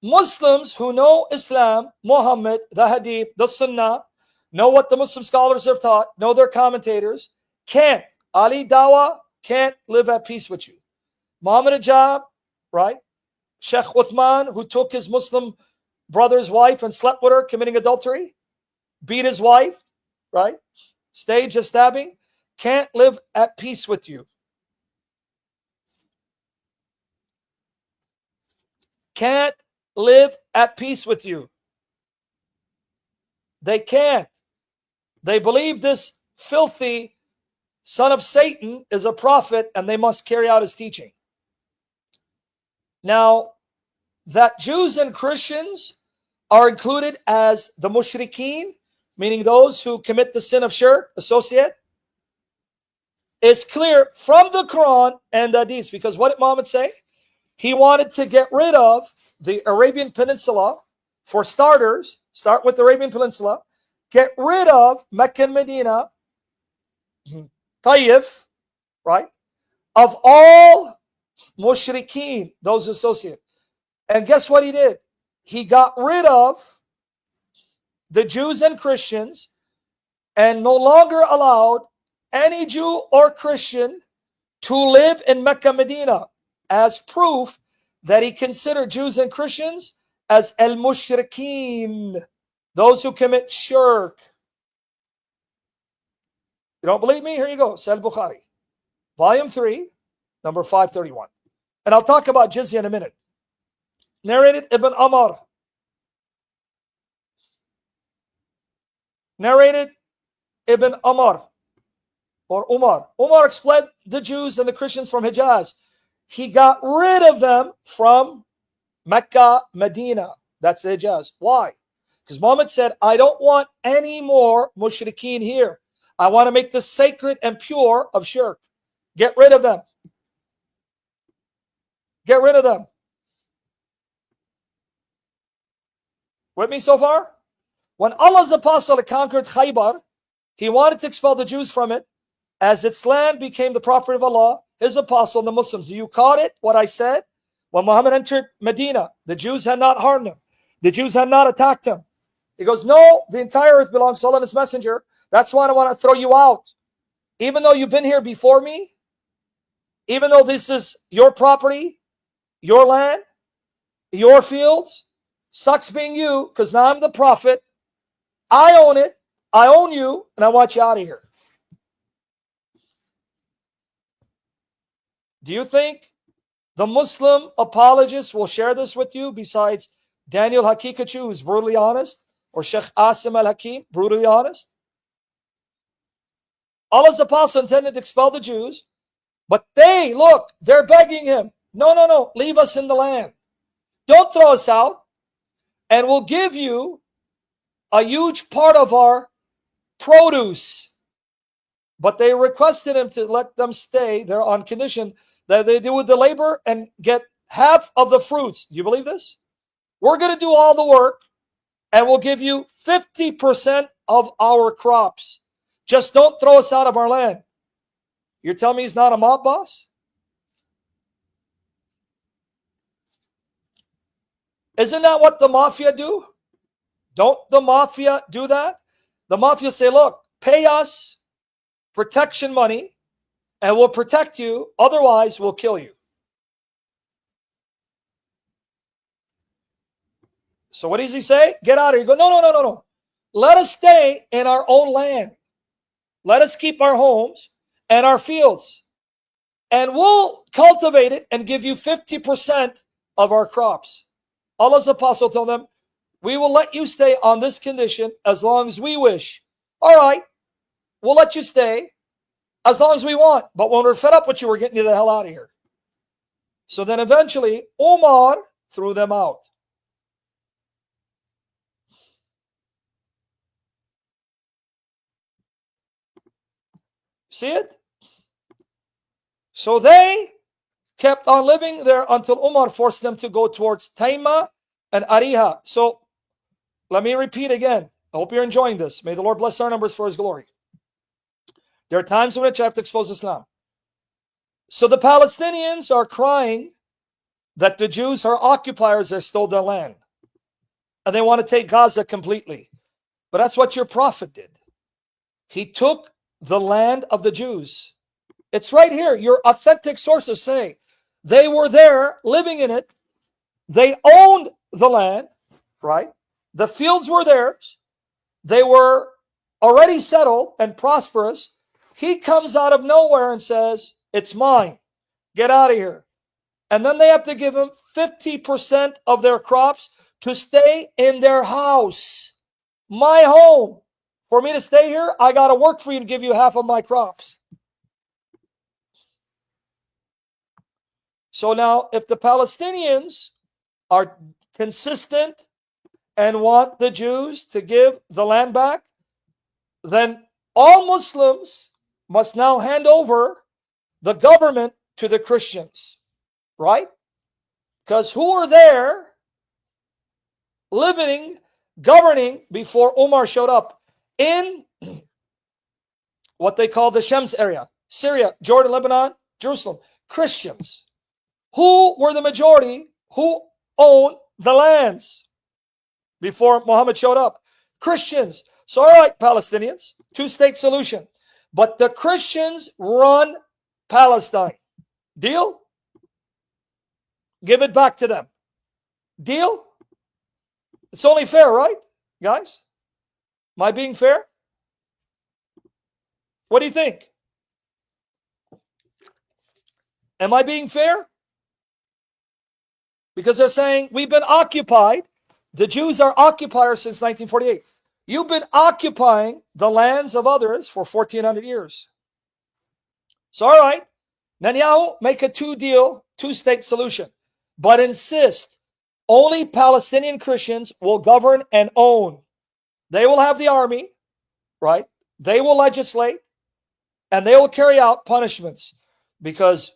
Speaker 1: Muslims who know Islam, Muhammad, the Hadith, the Sunnah, know what the Muslim scholars have taught, know their commentators, can't. Ali Dawa can't live at peace with you. Muhammad Ajab, right? Sheikh Uthman, who took his Muslim brother's wife and slept with her, committing adultery, beat his wife, right? Staged a stabbing, can't live at peace with you. can't live at peace with you. They can't. They believe this filthy son of Satan is a prophet and they must carry out his teaching. Now, that Jews and Christians are included as the Mushrikun, meaning those who commit the sin of shirk, associate, is clear from the Quran and the Hadith. Because what did Muhammad say? He wanted to get rid of the Arabian Peninsula. For starters, start with the Arabian Peninsula. Get rid of Mecca and Medina, Tayyif, right? Of all Mushrikeen, those associated. And guess what he did? He got rid of the Jews and Christians and no longer allowed any Jew or Christian to live in Mecca, Medina, as proof that he considered Jews and Christians as al-mushrikeen, those who commit shirk. You don't believe me? Here you go. Sahih Bukhari, volume 3, number 531. And I'll talk about Jizyah in a minute. Narrated Ibn Umar. Narrated Ibn Umar or Umar. Umar expelled the Jews and the Christians from Hijaz. He got rid of them from Mecca, Medina. That's the Hijaz. Why? Because Muhammad said, I don't want any more mushrikeen here. I want to make this sacred and pure of shirk. Get rid of them. Get rid of them. With me so far? When Allah's apostle conquered Khaybar, he wanted to expel the Jews from it. As its land became the property of Allah, his apostle and the Muslims. You caught it, what I said? When Muhammad entered Medina, the Jews had not harmed him. The Jews had not attacked him. He goes, no, the entire earth belongs to Allah and his messenger. That's why I want to throw you out. Even though you've been here before me, even though this is your property, your land, your fields, sucks being you, because now I'm the prophet. I own it. I own you, and I want you out of here. Do you think the Muslim apologists will share this with you besides Daniel Hakikachu, who's brutally honest, or Sheikh Asim al-Hakim, brutally honest? Allah's apostle intended to expel the Jews, but they're begging him, no, leave us in the land. Don't throw us out, and we'll give you a huge part of our produce. But they requested him to let them stay there on condition that they do the labor and get half of the fruits. Do you believe this? We're going to do all the work and we'll give you 50% of our crops. Just don't throw us out of our land. You're telling me he's not a mob boss? Isn't that what the mafia do? Don't the mafia do that? The mafia say, look, pay us protection money and we'll protect you. Otherwise, we'll kill you. So what does he say? Get out of here. You go, no. Let us stay in our own land. Let us keep our homes and our fields. And we'll cultivate it and give you 50% of our crops. Allah's apostle told them, we will let you stay on this condition as long as we wish. All right, we'll let you stay as long as we want. But when we're fed up with you, we're getting you the hell out of here. So then eventually, Umar threw them out. See it? So they kept on living there until Umar forced them to go towards Taima and Ariha. So let me repeat again. I hope you're enjoying this. May the Lord bless our numbers for his glory. There are times in which I have to expose Islam. So the Palestinians are crying that the Jews are occupiers that stole their land. And they want to take Gaza completely. But that's what your prophet did. He took the land of the Jews. It's right here. Your authentic sources say they were there living in it. They owned the land, right? The fields were theirs. They were already settled and prosperous. He comes out of nowhere and says, it's mine. Get out of here. And then they have to give them 50% of their crops to stay in their house. My home. For me to stay here, I got to work for you to give you half of my crops. So now, if the Palestinians are consistent and want the Jews to give the land back, then all Muslims must now hand over the government to the Christians, right? Because who were there living, governing before Umar showed up in what they call the Shams area, Syria, Jordan, Lebanon, Jerusalem? Christians. Who were the majority? Who owned the lands before Muhammad showed up? Christians. So, all right, Palestinians, two-state solution. But the Christians run Palestine. Deal? Give it back to them. Deal? It's only fair, right, guys? Am I being fair? What do you think? Am I being fair? Because they're saying we've been occupied. The Jews are occupiers since 1948. You've been occupying the lands of others for 1,400 years. So, all right, Netanyahu, make a two-state solution, but insist only Palestinian Christians will govern and own. They will have the army, right? They will legislate, and they will carry out punishments because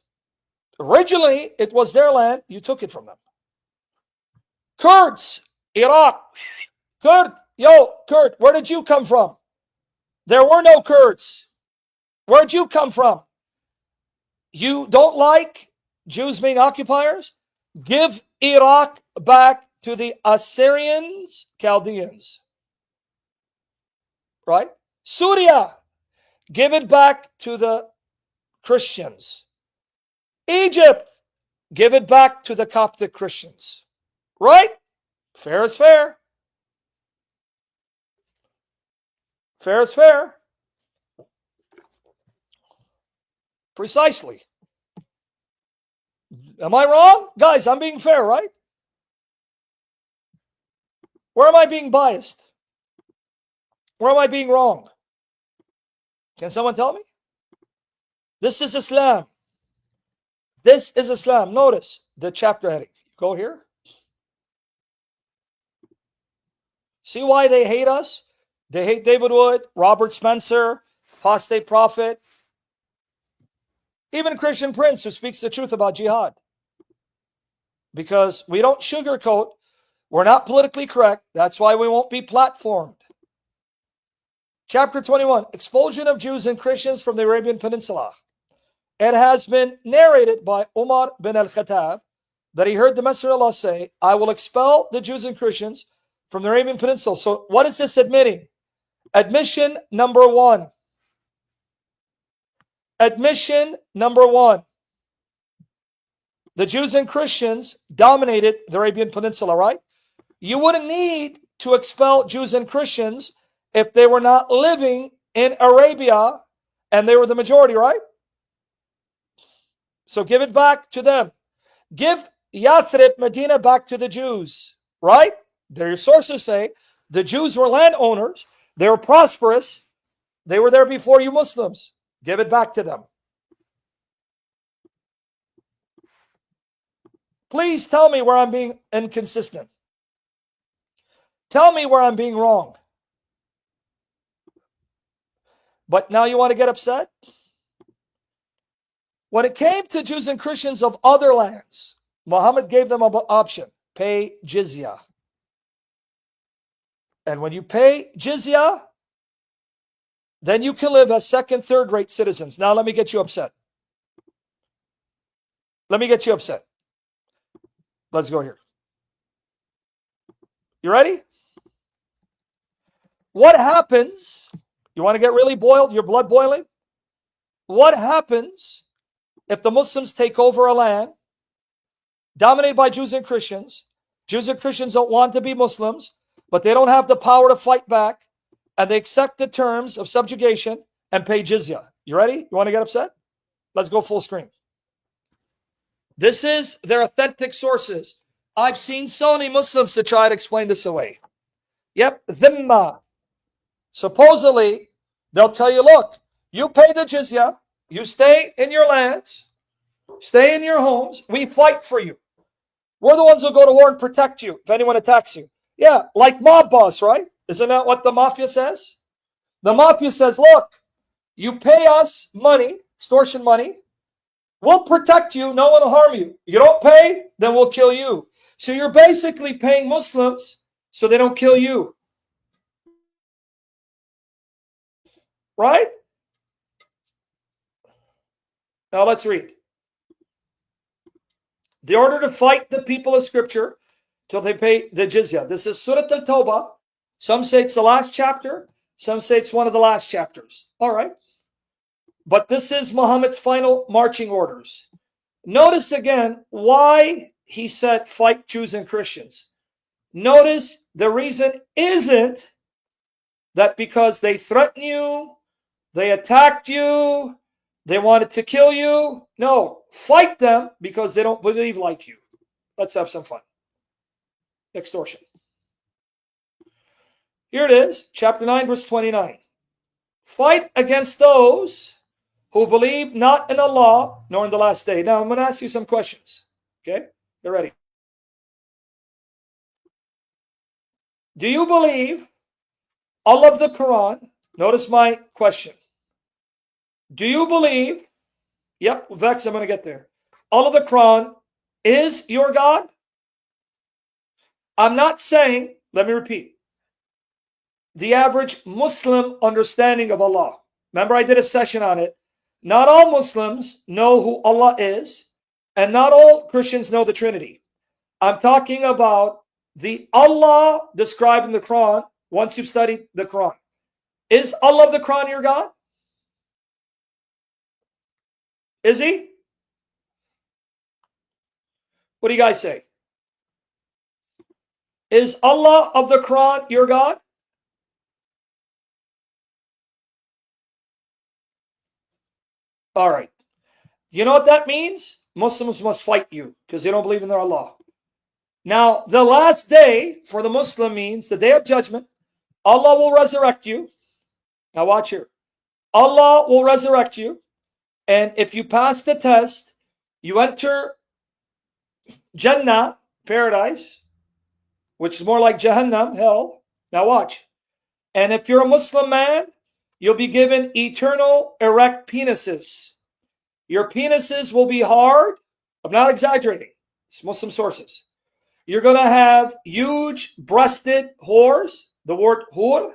Speaker 1: originally it was their land. You took it from them. Kurds, Iraq, Kurd, where did you come from? There were no Kurds. Where'd you come from? You don't like Jews being occupiers? Give Iraq back to the Assyrians, Chaldeans. Right? Syria, give it back to the Christians. Egypt, give it back to the Coptic Christians. Right? Fair is fair. Fair is fair. Precisely. Am I wrong? Guys, I'm being fair, right? Where am I being biased? Where am I being wrong? Can someone tell me? This is Islam. This is Islam. Notice the chapter heading. Go here. See why they hate us? They hate David Wood, Robert Spencer, apostate prophet, even Christian Prince who speaks the truth about jihad. Because we don't sugarcoat. We're not politically correct. That's why we won't be platformed. Chapter 21, expulsion of Jews and Christians from the Arabian Peninsula. It has been narrated by Umar bin al-Khattab that he heard the Messenger of Allah say, I will expel the Jews and Christians from the Arabian Peninsula. So what is this admitting? Admission number one. Admission number one. The Jews and Christians dominated the Arabian Peninsula, right? You wouldn't need to expel Jews and Christians if they were not living in Arabia and they were the majority, right? So give it back to them. Give Yathrib, Medina, back to the Jews, right? Their sources say the Jews were landowners. They were prosperous. They were there before you Muslims. Give it back to them. Please tell me where I'm being inconsistent. Tell me where I'm being wrong. But now you want to get upset? When it came to Jews and Christians of other lands, Muhammad gave them an option. Pay Jizyah. And when you pay Jizyah, then you can live as second, third-rate citizens. Now let me get you upset. Let me get you upset. Let's go here. You ready? What happens? You want to get really boiled? Your blood boiling? What happens if the Muslims take over a land dominated by Jews and Christians? Jews and Christians don't want to be Muslims, but they don't have the power to fight back, and they accept the terms of subjugation and pay jizya. You ready? You want to get upset? Let's go full screen. This is their authentic sources. I've seen so many Muslims to try to explain this away. Yep, dhimma. Supposedly, they'll tell you, look, you pay the jizya, you stay in your lands, stay in your homes, we fight for you. We're the ones who go to war and protect you if anyone attacks you. Yeah, like mob boss, right? Isn't that what the mafia says? The mafia says, look, you pay us money, extortion money, we'll protect you, no one will harm you. You don't pay, then we'll kill you. So you're basically paying Muslims so they don't kill you. Right? Now let's read. The order to fight the people of Scripture till they pay the jizya. This is Surah Al-Tawbah. Some say it's the last chapter. Some say it's one of the last chapters. All right. But this is Muhammad's final marching orders. Notice again why he said fight Jews and Christians. Notice the reason isn't that because they threatened you, they attacked you, they wanted to kill you. No, fight them because they don't believe like you. Let's have some fun. Extortion. Here it is, chapter 9, verse 29. Fight against those who believe not in Allah nor in the last day. Now, I'm going to ask you some questions. Okay? You're ready. Do you believe all of the Quran? Notice my question. Do you believe, yep, Vex, I'm going to get there. All of the Quran is your God? I'm not saying, let me repeat, the average Muslim understanding of Allah. Remember, I did a session on it. Not all Muslims know who Allah is, and not all Christians know the Trinity. I'm talking about the Allah described in the Quran once you've studied the Quran. Is Allah of the Quran your God? Is he? What do you guys say? Is Allah of the Quran your God? All right. You know what that means? Muslims must fight you because they don't believe in their Allah. Now, the last day for the Muslim means the day of judgment. Allah will resurrect you. Now watch here. Allah will resurrect you. And if you pass the test, you enter Jannah, paradise, which is more like Jahannam, hell. Now watch. And if you're a Muslim man, you'll be given eternal erect penises. Your penises will be hard. I'm not exaggerating. It's Muslim sources. You're going to have huge breasted whores. The word hur,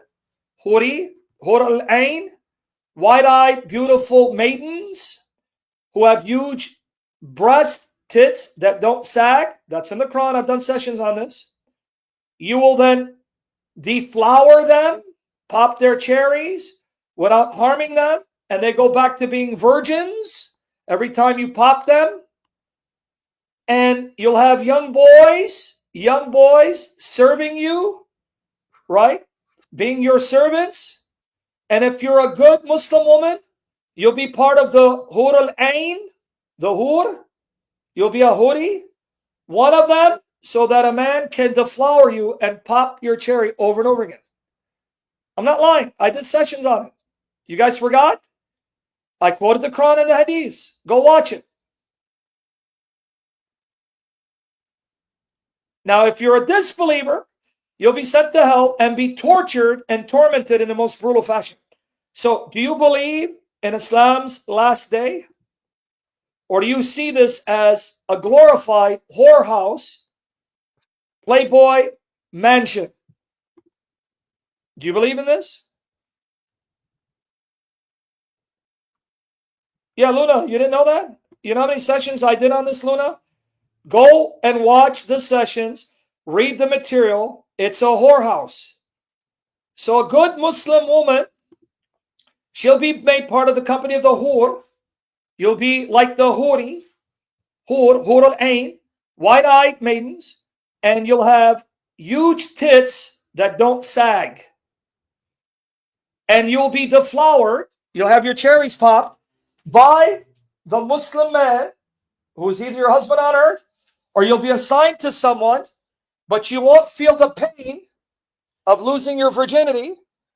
Speaker 1: huri, hur al-ain, wide-eyed, beautiful maidens who have huge breast tits that don't sag. That's in the Quran. I've done sessions on this. You will then deflower them, pop their cherries without harming them, and they go back to being virgins every time you pop them. And you'll have young boys serving you, right? Being your servants. And if you're a good Muslim woman, you'll be part of the Hur al-Ain, the Hur. You'll be a Huri, one of them, so that a man can deflower you and pop your cherry over and over again. I'm not lying. I did sessions on it. You guys forgot? I quoted the Quran and the Hadith. Go watch it. Now, if you're a disbeliever, you'll be sent to hell and be tortured and tormented in the most brutal fashion. So, do you believe in Islam's last day? Or do you see this as a glorified whorehouse, Playboy mansion? Do you believe in this? Yeah, Luna, you didn't know that? You know how many sessions I did on this, Luna? Go and watch the sessions. Read the material. It's a whorehouse. So a good Muslim woman, she'll be made part of the company of the Hur. You'll be like the Huri, Hur al-Ain, wide-eyed maidens, and you'll have huge tits that don't sag. And you'll be deflowered. You'll have your cherries popped by the Muslim man who is either your husband on earth, or you'll be assigned to someone, but you won't feel the pain of losing your virginity,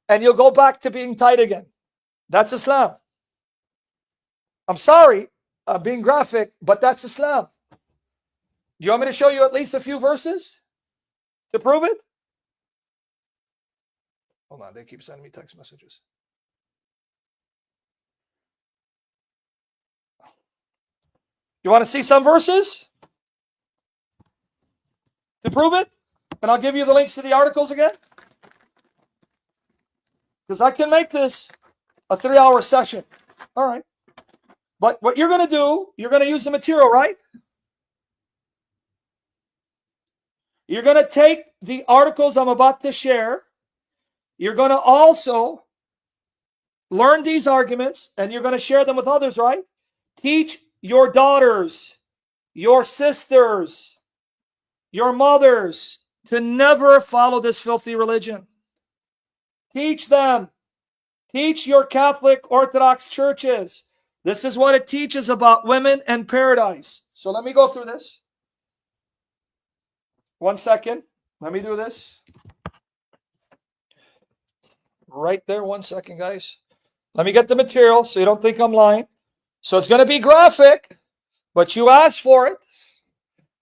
Speaker 1: and you'll go back to being tight again. That's Islam. I'm sorry, I'm being graphic, but that's Islam. You want me to show you at least a few verses to prove it? Hold on, they keep sending me text messages. You want to see some verses to prove it? And I'll give you the links to the articles again. Because I can make this a 3-hour session. All right. But what you're going to do, you're going to use the material, right? You're going to take the articles I'm about to share. You're going to also learn these arguments, and you're going to share them with others, right? Teach your daughters, your sisters, your mothers to never follow this filthy religion. Teach them. Teach your Catholic Orthodox churches. This is what it teaches about women and paradise. So let me go through this. 1 second. Let me do this. Right there. 1 second, guys. Let me get the material so you don't think I'm lying. So it's going to be graphic, but you asked for it.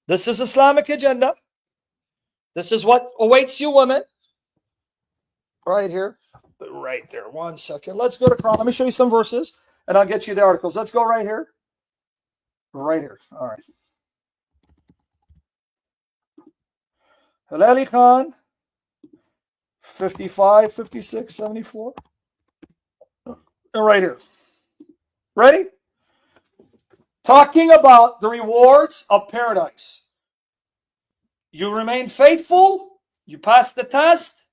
Speaker 1: This is Islamic agenda. This is what awaits you, women. Right here. Right there. 1 second. Let's go to Quran. Let me show you some verses, and I'll get you the articles. Let's go right here. Right here. All right. Halali Khan, 55, 56, 74. And right here. Ready? Talking about the rewards of paradise. You remain faithful. You pass the test.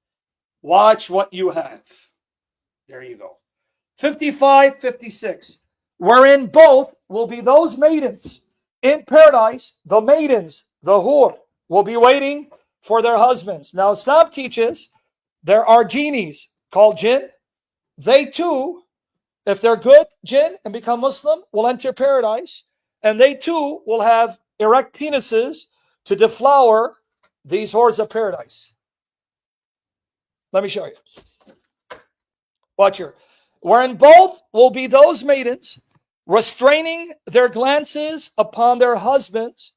Speaker 1: Watch what you have. There you go. 55, 56. Wherein both will be those maidens in paradise, the maidens, the hur, will be waiting for their husbands. Now, Islam teaches there are genies called jinn. They too, if they're good jinn and become Muslim, will enter paradise. And they too will have erect penises to deflower these whores of paradise. Let me show you. Watch here. Wherein both will be those maidens restraining their glances upon their husbands,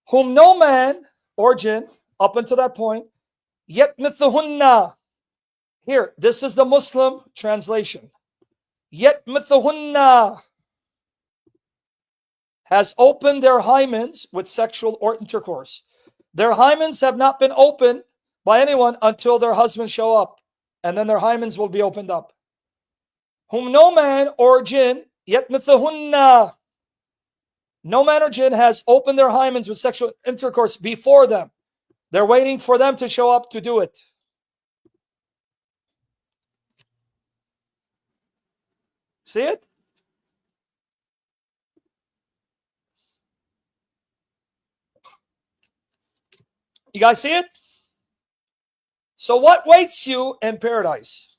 Speaker 1: whom no man or jinn, up until that point, yet mithluhunna. Here, this is the Muslim translation. Yet mithluhunna has opened their hymens with sexual or intercourse. Their hymens have not been opened by anyone until their husbands show up, and then their hymens will be opened up. Whom no man or jinn, yet mithluhunna, no man or jinn has opened their hymens with sexual intercourse before them. They're waiting for them to show up to do it. See it? You guys see it? So what waits you in paradise?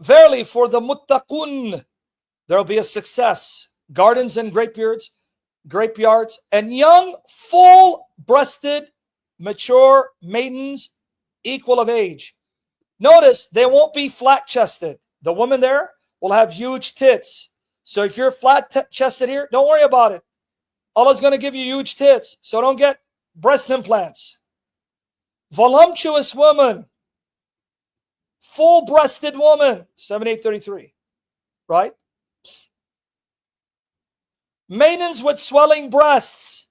Speaker 1: Verily, for the muttaqun, there will be a success. Gardens and grapeyards, and young, full-breasted, mature maidens equal of age. Notice they won't be flat-chested. The woman there will have huge tits. So if you're flat-chested here, don't worry about it. Allah's going to give you huge tits, so don't get breast implants. Voluptuous woman, full-breasted woman, 7833, right? Maidens with swelling breasts,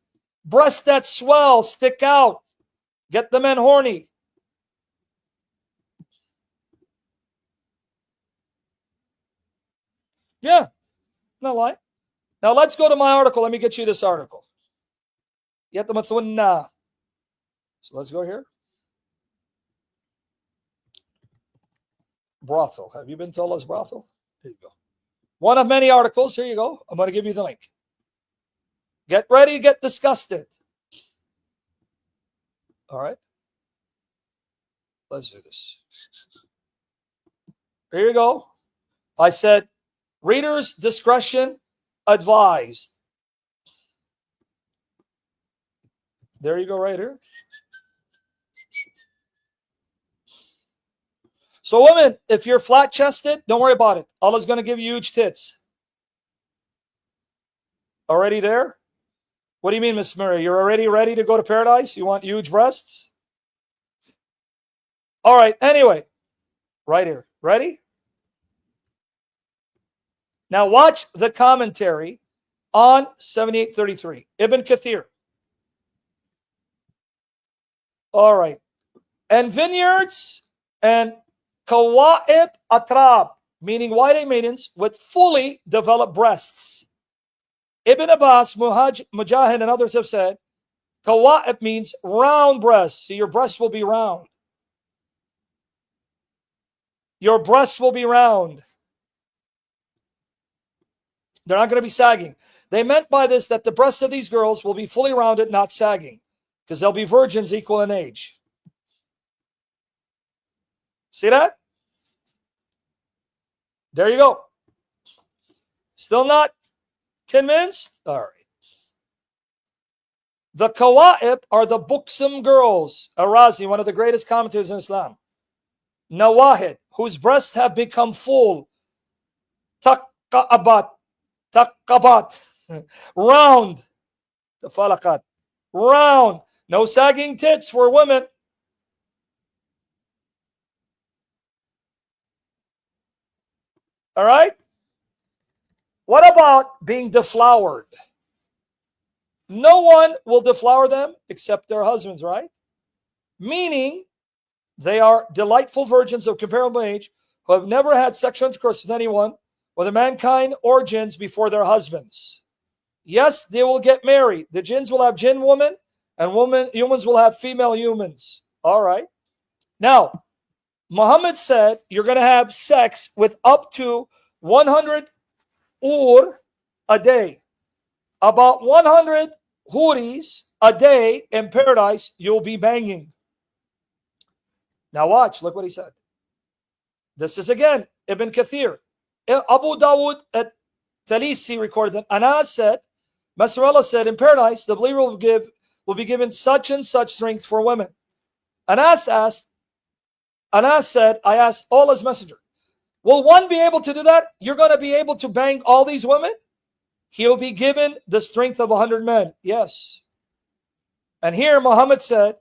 Speaker 1: breasts that swell, stick out, get the men horny. Yeah, no lie. Now let's go to my article. Let me get you this article. Yatamathunna. So let's go here. Brothel. Have you been to Allah's brothel? Here you go. One of many articles. Here you go. I'm going to give you the link. Get ready, get disgusted. All right. Let's do this. Here you go. I said, reader's discretion advised. There you go, right here. So women, if you're flat-chested, don't worry about it. Allah's going to give you huge tits. Already there? What do you mean, Miss Murray? You're already ready to go to paradise? You want huge breasts? All right, anyway. Right here. Ready? Now watch the commentary on 7833. Ibn Kathir. All right. And vineyards and Kawa'ib Atrab, meaning white maidens with fully developed breasts. Ibn Abbas, Mujahid, and others have said, Kawa'ib means round breasts. So your breasts will be round. Your breasts will be round. They're not going to be sagging. They meant by this that the breasts of these girls will be fully rounded, not sagging, because they'll be virgins equal in age. See that? There you go. Still not convinced? All right. The Kawa'ib are the buxom girls. Arazi, one of the greatest commentators in Islam. Nawahid, whose breasts have become full. Taqabat, round. Tafalakat, round. No sagging tits for women. All right? What about being deflowered? No one will deflower them except their husbands, right? Meaning they are delightful virgins of comparable age who have never had sexual intercourse with anyone, whether mankind or jinns, before their husbands. Yes, they will get married. The jinns will have jinn women, and humans will have female humans. All right. Now, Muhammad said you're going to have sex with up to 100 a day. About 100 huris a day in paradise you'll be banging. Now watch, look what he said. This is again Ibn Kathir. Abu Dawud at Talisi recorded that Anas said, Masrallah said, in paradise the believer will be given such and such strength for women. Anas said, I asked Allah's messenger, will one be able to do that? You're going to be able to bang all these women? He'll be given the strength of 100 men. Yes. And here Muhammad said,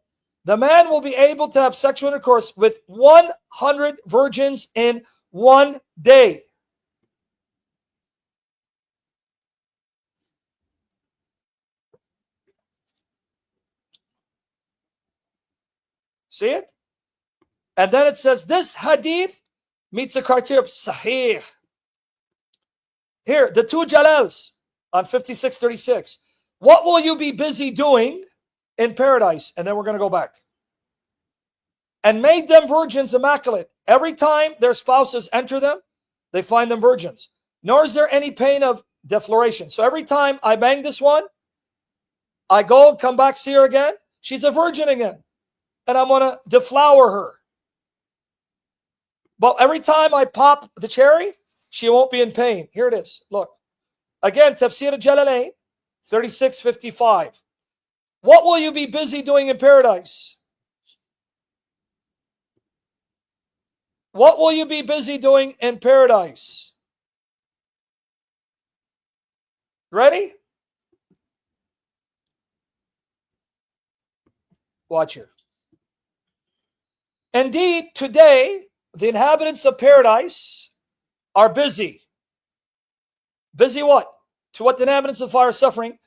Speaker 1: the man will be able to have sexual intercourse with 100 virgins in one day. See it? And then it says, this hadith meets the criteria of sahih. Here, the two Jalals on 5636. What will you be busy doing in paradise? And then we're going to go back. And made them virgins immaculate. Every time their spouses enter them, they find them virgins. Nor is there any pain of defloration. So every time I bang this one, I go and come back, see her again. She's a virgin again. And I'm going to deflower her. But every time I pop the cherry, she won't be in pain. Here it is. Look. Again, Tafsir al-Jalalain, 3655. What will you be busy doing in paradise? What will you be busy doing in paradise? Ready? Watch here. Indeed, today, the inhabitants of paradise are busy. Busy what? To what the inhabitants of fire are suffering.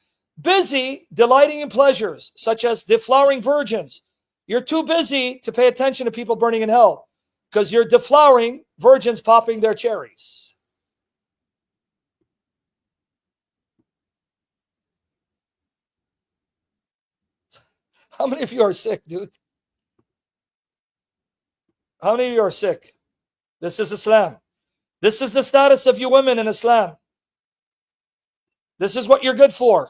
Speaker 1: Busy delighting in pleasures, such as deflowering virgins. You're too busy to pay attention to people burning in hell, because you're deflowering virgins popping their cherries. How many of you are sick, dude? How many of you are sick? This is Islam. This is the status of you women in Islam. This is what you're good for.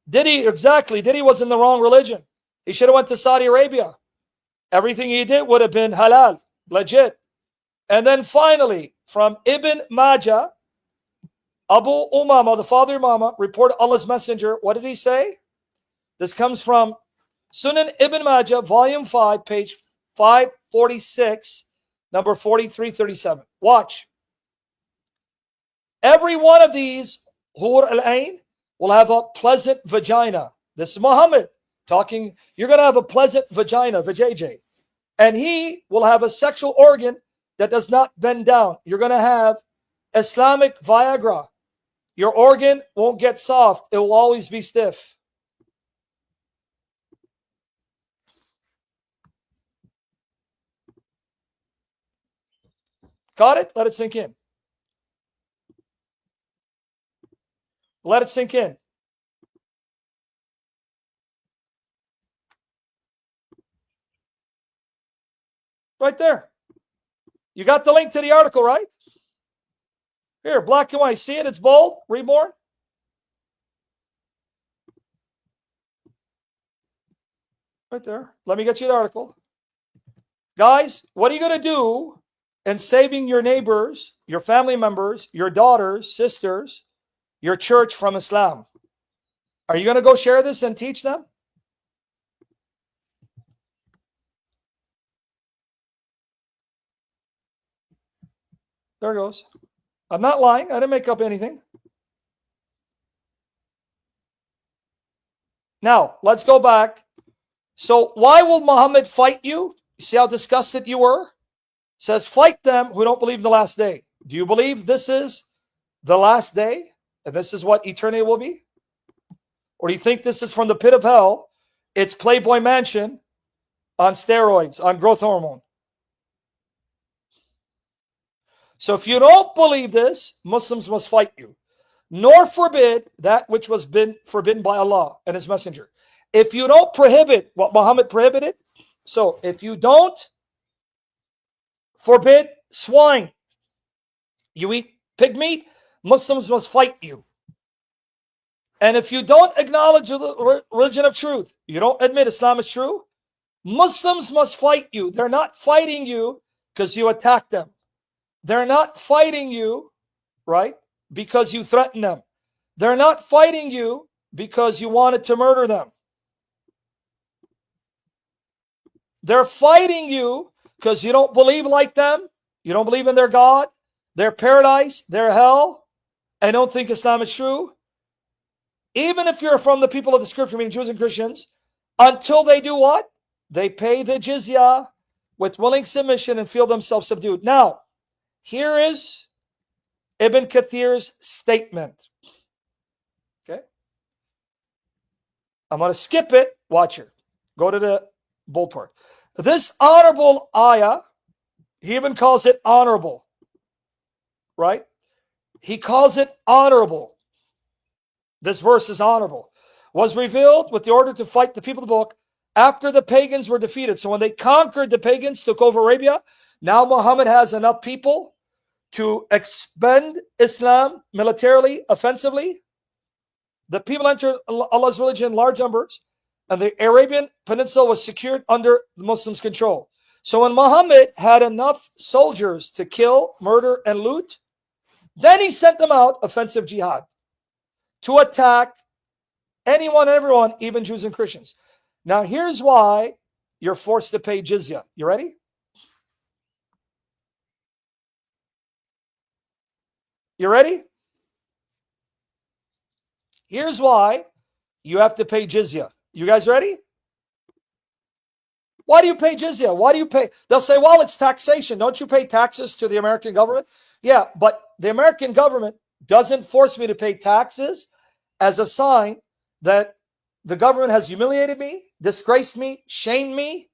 Speaker 1: Diddy was in the wrong religion. He should have went to Saudi Arabia. Everything he did would have been halal, legit. And then finally, from Ibn Majah, Abu Umama, the father Umama, reported Allah's messenger. What did he say? This comes from Sunan Ibn Majah, volume 5, page 546, number 4337. Watch. Every one of these Hur al-Ain will have a pleasant vagina. This is Muhammad talking. You're going to have a pleasant vagina, vajayjay. And he will have a sexual organ that does not bend down. You're going to have Islamic Viagra. Your organ won't get soft. It will always be stiff. Got it? Let it sink in. Let it sink in. Right there. You got the link to the article, right? Here, black and white. See it? It's bold. Reborn. Right there. Let me get you the article. Guys, what are you going to do in saving your neighbors, your family members, your daughters, sisters, your church from Islam? Are you going to go share this and teach them? There it goes. I'm not lying. I didn't make up anything. Now, let's go back. So why will Muhammad fight you? You see how disgusted you were? It says, fight them who don't believe in the last day. Do you believe this is the last day? And this is what eternity will be? Or do you think this is from the pit of hell? It's Playboy Mansion on steroids, on growth hormone. So if you don't believe this, Muslims must fight you, nor forbid that which was been forbidden by Allah and His Messenger. If you don't prohibit what Muhammad prohibited, so if you don't forbid swine, you eat pig meat, Muslims must fight you. And if you don't acknowledge the religion of truth, you don't admit Islam is true, Muslims must fight you. They're not fighting you because you attack them. They're not fighting you, right, because you threaten them. They're not fighting you because you wanted to murder them. They're fighting you because you don't believe like them. You don't believe in their God, their paradise, their hell, and don't think Islam is true. Even if you're from the people of the scripture, meaning Jews and Christians, until they do what? They pay the Jizyah with willing submission and feel themselves subdued. Now, here is Ibn Kathir's statement. Okay. I'm going to skip it. Watch it. Go to the bold part. This honorable ayah, he even calls it honorable. Right? He calls it honorable. This verse is honorable. Was revealed with the order to fight the people of the book after the pagans were defeated. So when they conquered the pagans, took over Arabia, now Muhammad has enough people to expend Islam militarily, offensively. The people entered Allah's religion in large numbers, and the Arabian Peninsula was secured under the Muslims' control. So when Muhammad had enough soldiers to kill, murder, and loot, then he sent them out, offensive jihad, to attack anyone and everyone, even Jews and Christians. Now here's why you're forced to pay Jizyah. You ready? You ready? Here's why you have to pay Jizyah. You guys ready? Why do you pay Jizyah? Why do you pay? They'll say, well, it's taxation. Don't you pay taxes to the American government? Yeah, but the American government doesn't force me to pay taxes as a sign that the government has humiliated me, disgraced me, shamed me,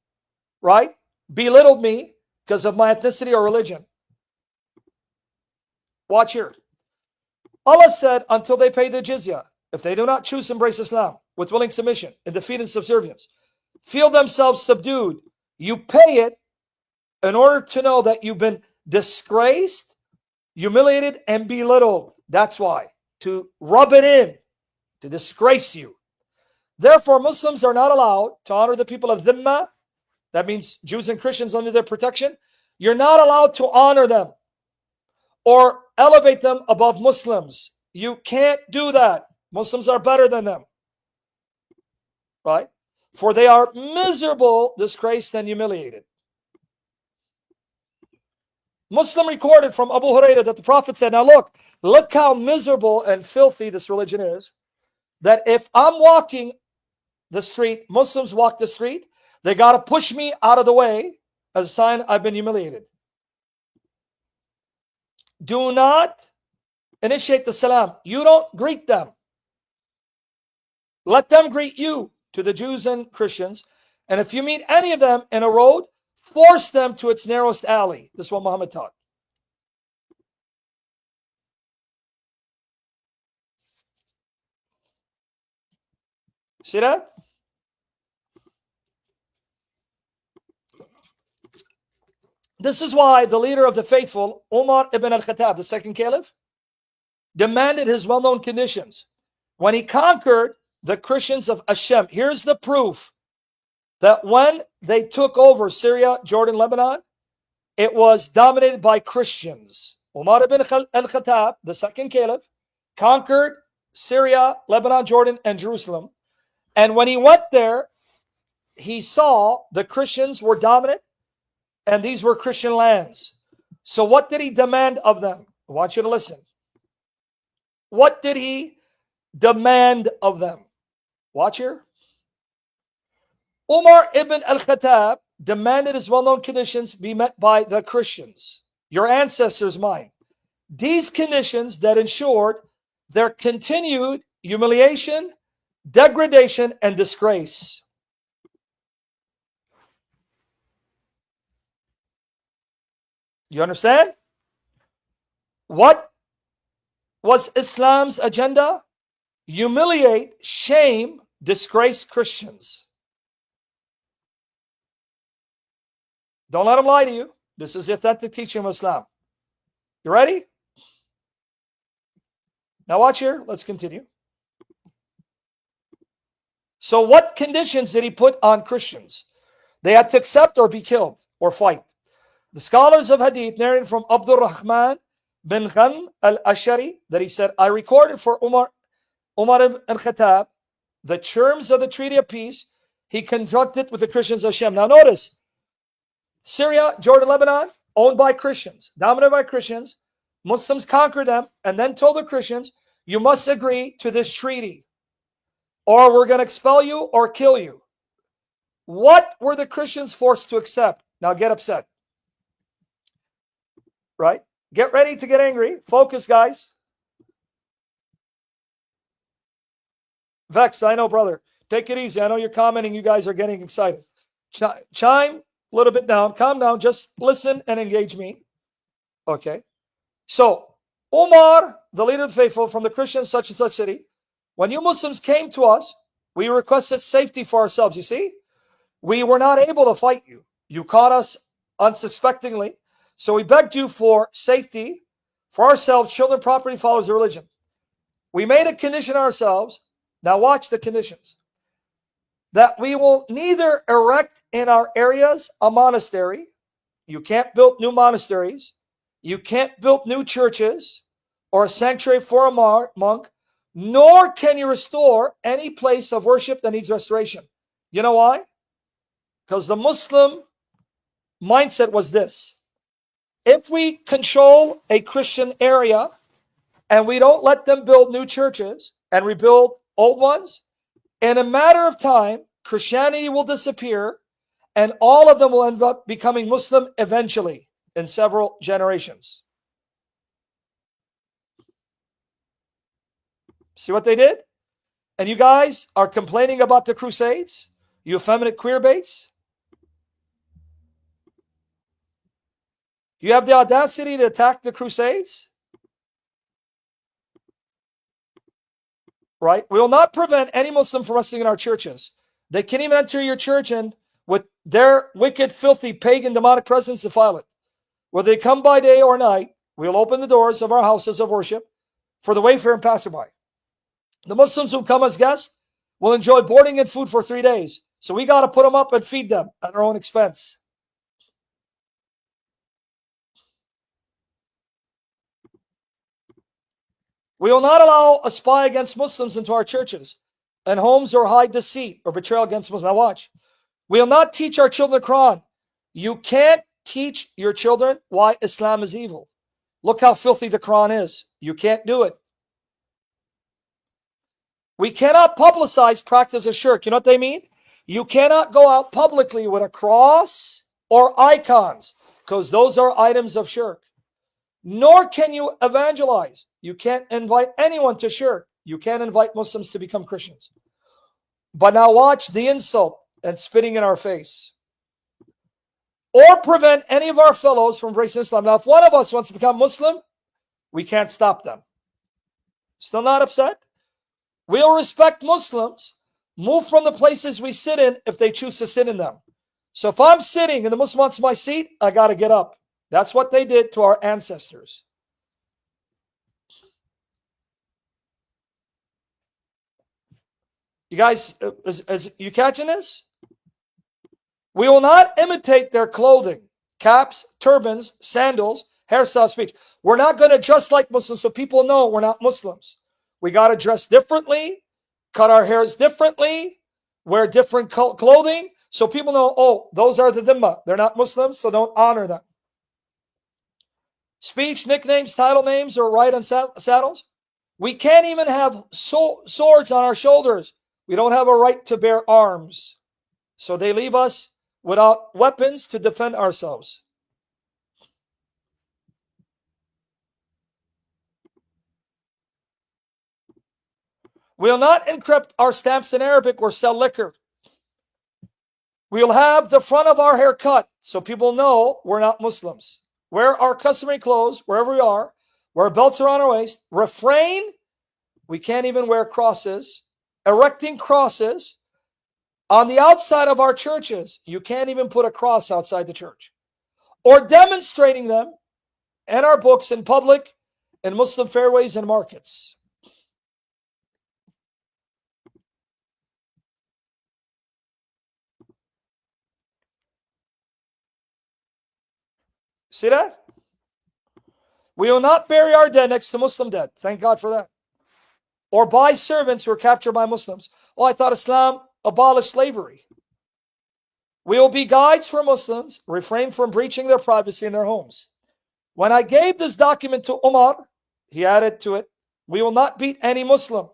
Speaker 1: right? Belittled me because of my ethnicity or religion. Watch here. Allah said, until they pay the Jizyah, if they do not choose to embrace Islam with willing submission and defeat and subservience, feel themselves subdued, you pay it in order to know that you've been disgraced, humiliated, and belittled. That's why. To rub it in, to disgrace you. Therefore, Muslims are not allowed to honor the people of Dhimma, that means Jews and Christians under their protection, You're not allowed to honor them or elevate them above Muslims. You can't do that. Muslims are better than them. Right? For they are miserable, disgraced, and humiliated. Muslim recorded from Abu Hurairah that the Prophet said, now look how miserable and filthy this religion is, that if I'm walking the street, Muslims walk the street, they got to push me out of the way as a sign I've been humiliated. Do not initiate the salam. You don't greet them. Let them greet you, to the Jews and Christians. And if you meet any of them in a road, force them to its narrowest alley. This is what Muhammad taught. See that? This is why the leader of the faithful, Umar ibn al-Khattab, the second caliph, demanded his well-known conditions. When he conquered the Christians of Hashem, here's the proof that when they took over Syria, Jordan, Lebanon, it was dominated by Christians. Umar ibn al-Khattab, the second caliph, conquered Syria, Lebanon, Jordan, and Jerusalem. And when he went there, he saw the Christians were dominant, and these were Christian lands. So what did he demand of them? I want you to listen. What did he demand of them? Watch here. Umar ibn al-Khattab demanded his well-known conditions be met by the Christians, your ancestors, mine. These conditions that ensured their continued humiliation, degradation, and disgrace. You understand? What was Islam's agenda? Humiliate, shame, disgrace Christians. Don't let them lie to you. This is the authentic teaching of Islam. You ready? Now watch here. Let's continue. So what conditions did he put on Christians? They had to accept or be killed or fight. The scholars of Hadith narrated from Abdul Rahman bin Ghan al-Ashari that he said, I recorded for Umar ibn al-Khattab the terms of the Treaty of Peace he conducted with the Christians of Hashem. Now notice, Syria, Jordan, Lebanon, owned by Christians, dominated by Christians. Muslims conquered them and then told the Christians, you must agree to this treaty or we're going to expel you or kill you. What were the Christians forced to accept? Now get upset. Right? Get ready to get angry. Focus, guys. Vex, I know, brother. Take it easy. I know you're commenting. You guys are getting excited. Chime a little bit down. Calm down. Just listen and engage me. Okay. So, Umar, the leader of the faithful from the Christian such and such city, when you Muslims came to us, we requested safety for ourselves. You see? We were not able to fight you. You caught us unsuspectingly. So we begged you for safety for ourselves, children, property, followers of religion. We made a condition ourselves. Now watch the conditions. That we will neither erect in our areas a monastery. You can't build new monasteries. You can't build new churches or a sanctuary for a monk, nor can you restore any place of worship that needs restoration. You know why? Because the Muslim mindset was this. If we control a Christian area and we don't let them build new churches and rebuild old ones, in a matter of time, Christianity will disappear and all of them will end up becoming Muslim eventually in several generations. See what they did? And you guys are complaining about the Crusades? You effeminate queer baits? You have the audacity to attack the Crusades? Right? We will not prevent any Muslim from wrestling in our churches. They can't even enter your church and with their wicked, filthy, pagan, demonic presence defile it. Whether they come by day or night, we will open the doors of our houses of worship for the wayfarer and passerby. The Muslims who come as guests will enjoy boarding and food for 3 days. So we got to put them up and feed them at our own expense. We will not allow a spy against Muslims into our churches and homes or hide deceit or betrayal against Muslims. Now watch. We will not teach our children the Quran. You can't teach your children why Islam is evil. Look how filthy the Quran is. You can't do it. We cannot publicize practice of shirk. You know what they mean? You cannot go out publicly with a cross or icons, because those are items of shirk. Nor can you evangelize. You can't invite anyone to shirk. You can't invite Muslims to become Christians. But now watch the insult and spitting in our face. Or prevent any of our fellows from embracing Islam. Now, if one of us wants to become Muslim, we can't stop them. Still not upset? We'll respect Muslims, move from the places we sit in if they choose to sit in them. So if I'm sitting and the Muslim wants my seat, I got to get up. That's what they did to our ancestors. You guys, is you catching this? We will not imitate their clothing, caps, turbans, sandals, hairstyle, speech. We're not going to dress like Muslims so people know we're not Muslims. We got to dress differently, cut our hairs differently, wear different clothing so people know, oh, those are the dhimma. They're not Muslims, so don't honor them. Speech, nicknames, title names, or ride on saddles. We can't even have swords on our shoulders. We don't have a right to bear arms. So they leave us without weapons to defend ourselves. We will not encrypt our stamps in Arabic or sell liquor. We'll have the front of our hair cut so people know we're not Muslims. Wear our customary clothes wherever we are. Wear belts around our waist. Refrain. We can't even wear crosses. Erecting crosses on the outside of our churches. You can't even put a cross outside the church. Or demonstrating them in our books in public, in Muslim fairways and markets. See that? We will not bury our dead next to Muslim dead. Thank God for that. Or buy servants who were captured by Muslims. Oh, I thought Islam abolished slavery. We will be guides for Muslims, refrain from breaching their privacy in their homes. When I gave this document to Umar, he added to it, we will not beat any Muslim.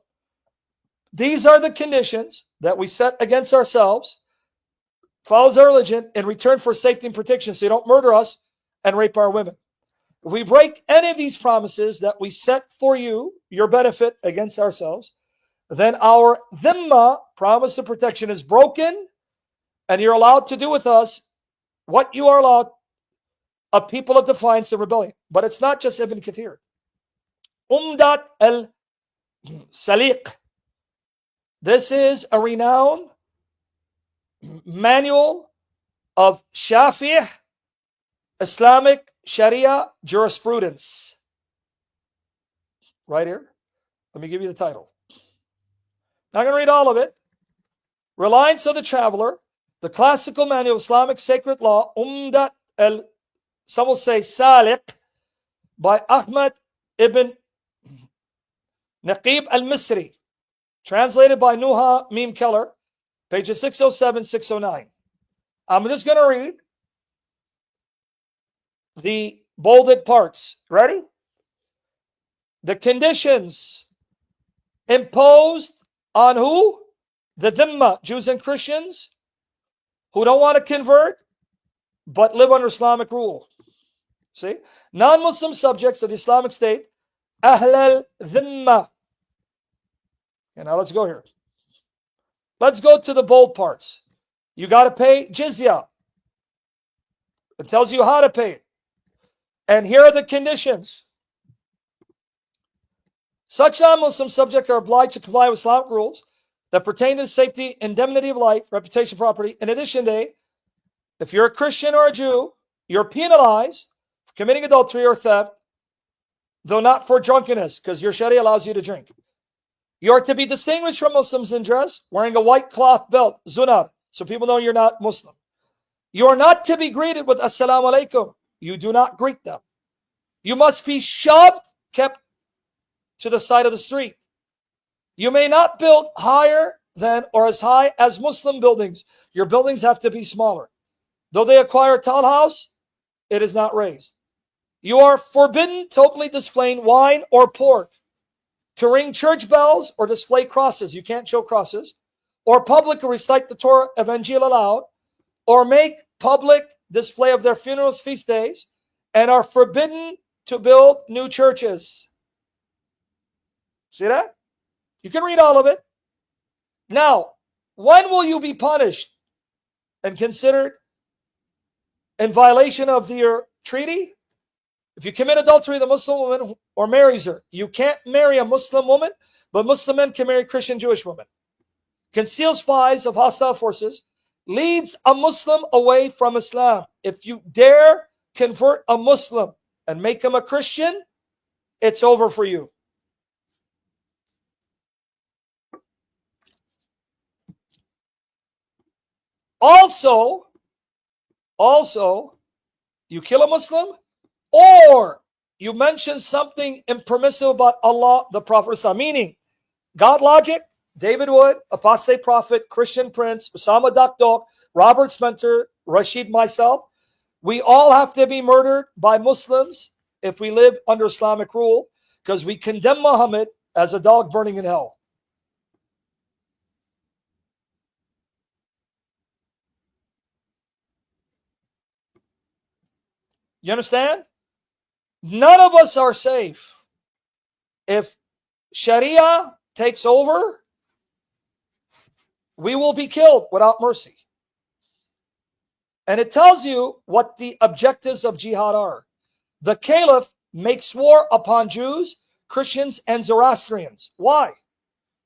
Speaker 1: These are the conditions that we set against ourselves, follows our religion, in return for safety and protection, so you don't murder us and rape our women. If we break any of these promises that we set for you, your benefit against ourselves, then our dhimma, promise of protection, is broken, and you're allowed to do with us what you are allowed, a people of defiance and rebellion. But it's not just Ibn Kathir. Umdat al-Saliq. This is a renowned manual of Shafi'i Islamic Sharia jurisprudence. Right here. Let me give you the title. Not going to read all of it. Reliance of the Traveler, the classical manual of Islamic sacred law, Umdat al, some will say Saliq, by Ahmad ibn Naqib al-Misri, translated by Nuha Mim Keller, pages 607, 609. I'm just going to read the bolded parts. Ready? The conditions imposed on who? The dhimma, Jews and Christians, who don't want to convert, but live under Islamic rule. See? Non-Muslim subjects of the Islamic State, Ahl al-Dhimma. And now let's go here. Let's go to the bold parts. You got to pay Jizyah. It tells you how to pay it. And here are the conditions. Such non-Muslim subjects are obliged to comply with Islamic rules that pertain to the safety, indemnity of life, reputation, property. In addition, if you're a Christian or a Jew, you're penalized for committing adultery or theft, though not for drunkenness, because your Sharia allows you to drink. You are to be distinguished from Muslims in dress, wearing a white cloth belt, zunar, so people know you're not Muslim. You are not to be greeted with assalamu alaikum. You do not greet them. You must be shoved, kept to the side of the street. You may not build higher than or as high as Muslim buildings. Your buildings have to be smaller. Though they acquire a tall house, it is not raised. You are forbidden to openly display wine or pork, to ring church bells or display crosses. You can't show crosses. Or publicly recite the Torah Evangel aloud, or make public display of their funerals, feast days, and are forbidden to build new churches. See that? You can read all of it. Now, when will you be punished and considered in violation of your treaty? If you commit adultery with a Muslim woman or marries her, you can't marry a Muslim woman, but Muslim men can marry Christian Jewish women. Conceal spies of hostile forces, leads a Muslim away from Islam. If you dare convert a Muslim and make him a Christian, it's over for you. Also, you kill a Muslim, or you mention something impermissible about Allah, the Prophet, meaning God logic, David Wood, apostate prophet, Christian prince, Osama Dakdok, Robert Spencer, Rashid, myself, we all have to be murdered by Muslims if we live under Islamic rule, because we condemn Muhammad as a dog burning in hell. You understand? None of us are safe. If Sharia takes over, we will be killed without mercy. And it tells you what the objectives of jihad are. The caliph makes war upon Jews, Christians, and Zoroastrians. Why?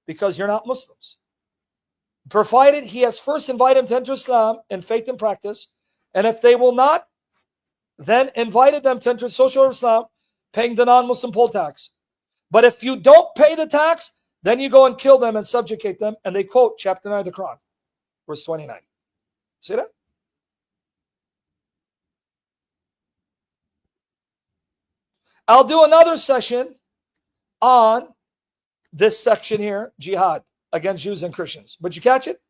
Speaker 1: Because you're not Muslims. Provided he has first invited them to enter Islam in faith and practice, and if they will not, then invited them to enter social Islam, paying the non-Muslim poll tax. But if you don't pay the tax, then you go and kill them and subjugate them. And they quote chapter 9 of the Quran, verse 29. See that? I'll do another session on this section here, jihad against Jews and Christians. But you catch it?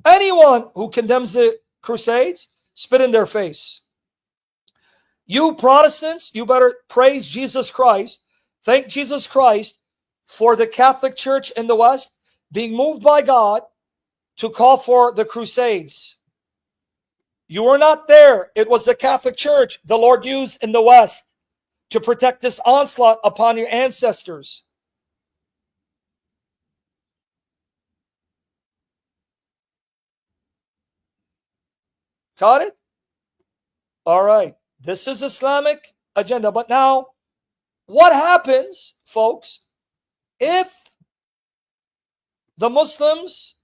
Speaker 1: Anyone who condemns the Crusades, spit in their face. You Protestants, you better praise Jesus Christ. Thank Jesus Christ for the Catholic Church in the West being moved by God to call for the Crusades. You were not there. It was the Catholic Church the Lord used in the West to protect this onslaught upon your ancestors. Got it? All right. This is Islamic agenda. But now, what happens, folks, if the Muslims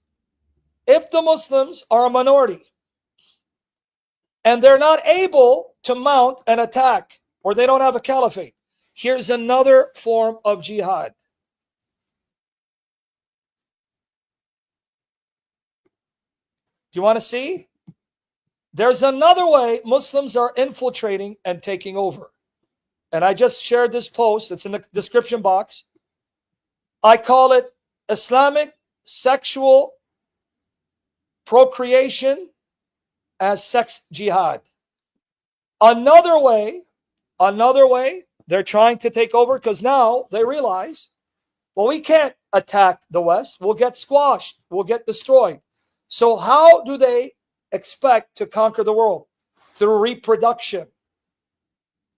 Speaker 1: are a minority and they're not able to mount an attack, or they don't have a caliphate? Here's another form of jihad. Do you want to see? There's another way Muslims are infiltrating and taking over. And I just shared this post. It's in the description box. I call it Islamic Sexual Procreation as Sex Jihad. Another way they're trying to take over, because now they realize, well, we can't attack the West. We'll get squashed. We'll get destroyed. So how do they expect to conquer the world? Through reproduction.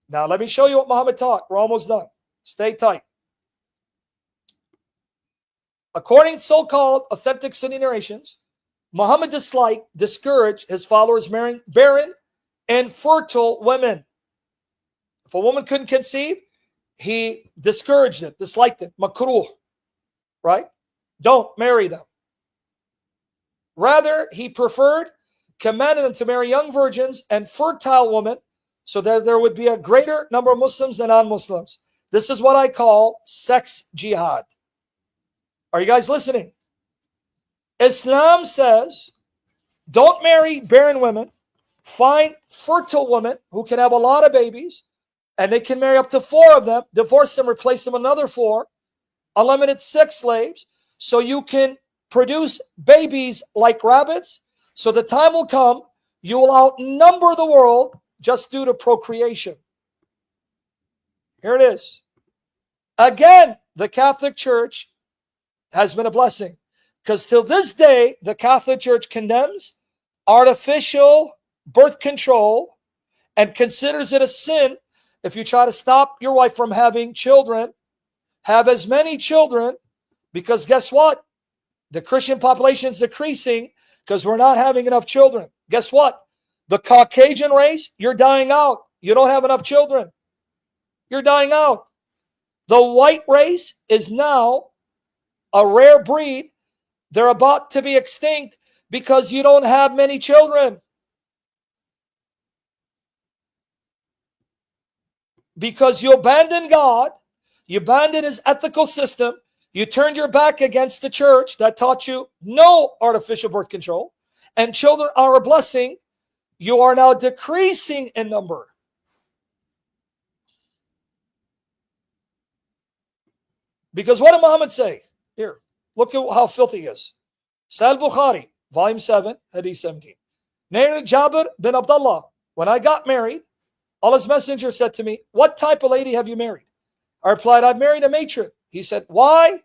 Speaker 1: Now, let me show you what Muhammad taught. We're almost done. Stay tight. According to so-called authentic Sunni narrations, Muhammad discouraged his followers marrying barren and fertile women. If a woman couldn't conceive, he discouraged it, disliked it. Makruh. Right? Don't marry them. Rather, he commanded them to marry young virgins and fertile women, so that there would be a greater number of Muslims than non-Muslims. This is what I call sex jihad. Are you guys listening? Islam says, don't marry barren women. Find fertile women who can have a lot of babies, And they can marry up to 4 of them, divorce them, replace them with another 4, unlimited sex slaves, so you can produce babies like rabbits. So the time will come, you will outnumber the world just due to procreation. Here it is. Again, the Catholic Church has been a blessing, because till this day, the Catholic Church condemns artificial birth control and considers it a sin if you try to stop your wife from having children. Have as many children, because guess what? The Christian population is decreasing because we're not having enough children. Guess what? The Caucasian race, you're dying out. You don't have enough children. You're dying out. The white race is now a rare breed. They're about to be extinct because you don't have many children. Because you abandon God, you abandoned his ethical system. You turned your back against the church that taught you no artificial birth control. And children are a blessing. You are now decreasing in number. Because what did Muhammad say? Here, look at how filthy he is. Sahih Bukhari, volume 7, hadith 17. Narrated Jabir bin Abdullah, when I got married, Allah's messenger said to me, what type of lady have you married? I replied, I've married a matron. He said, why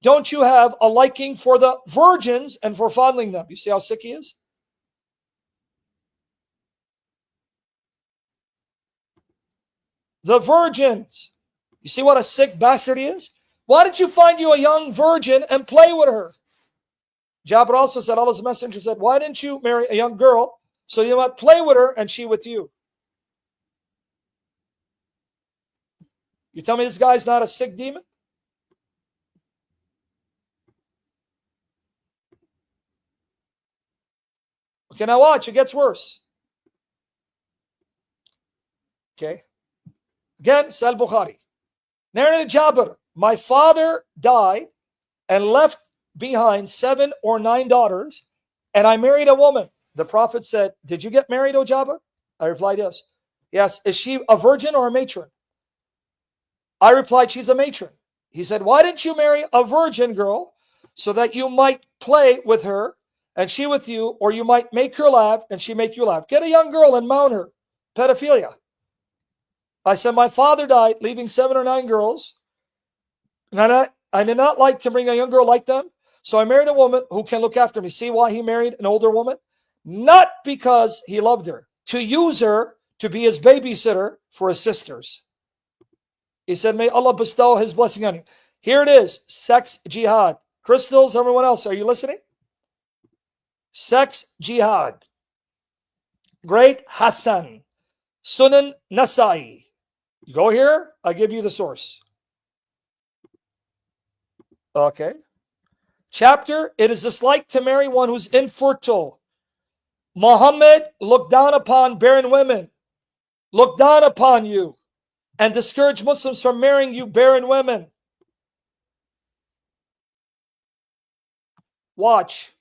Speaker 1: don't you have a liking for the virgins and for fondling them? You see how sick he is? The virgins. You see what a sick bastard he is? Why don't you find you a young virgin and play with her? Jabir also said, Allah's messenger said, why didn't you marry a young girl so you might play with her and she with you? You tell me this guy's not a sick demon? Okay, now watch, it gets worse. Okay. Again, Sahih Bukhari. Narrated Jabir, my father died and left behind 7 or 9 daughters, and I married a woman. The Prophet said, did you get married, O Jabir? I replied, yes. Yes, is she a virgin or a matron? I replied, she's a matron. He said, why didn't you marry a virgin girl so that you might play with her and she with you, or you might make her laugh and she make you laugh? Get a young girl and mount her. Pedophilia. I said, my father died, leaving 7 or 9 girls. And I did not like to bring a young girl like them. So I married a woman who can look after me. See why he married an older woman? Not because he loved her. To use her to be his babysitter for his sisters. He said, may Allah bestow his blessing on you. Here it is. Sex jihad. Crystals, everyone else, are you listening? Sex jihad. Great Hassan. Sunan Nasai. You go here, I give you the source. Okay. Chapter, it is dislike to marry one who's infertile. Muhammad looked down upon barren women. Looked down upon you. And discourage Muslims from marrying you barren women. Watch.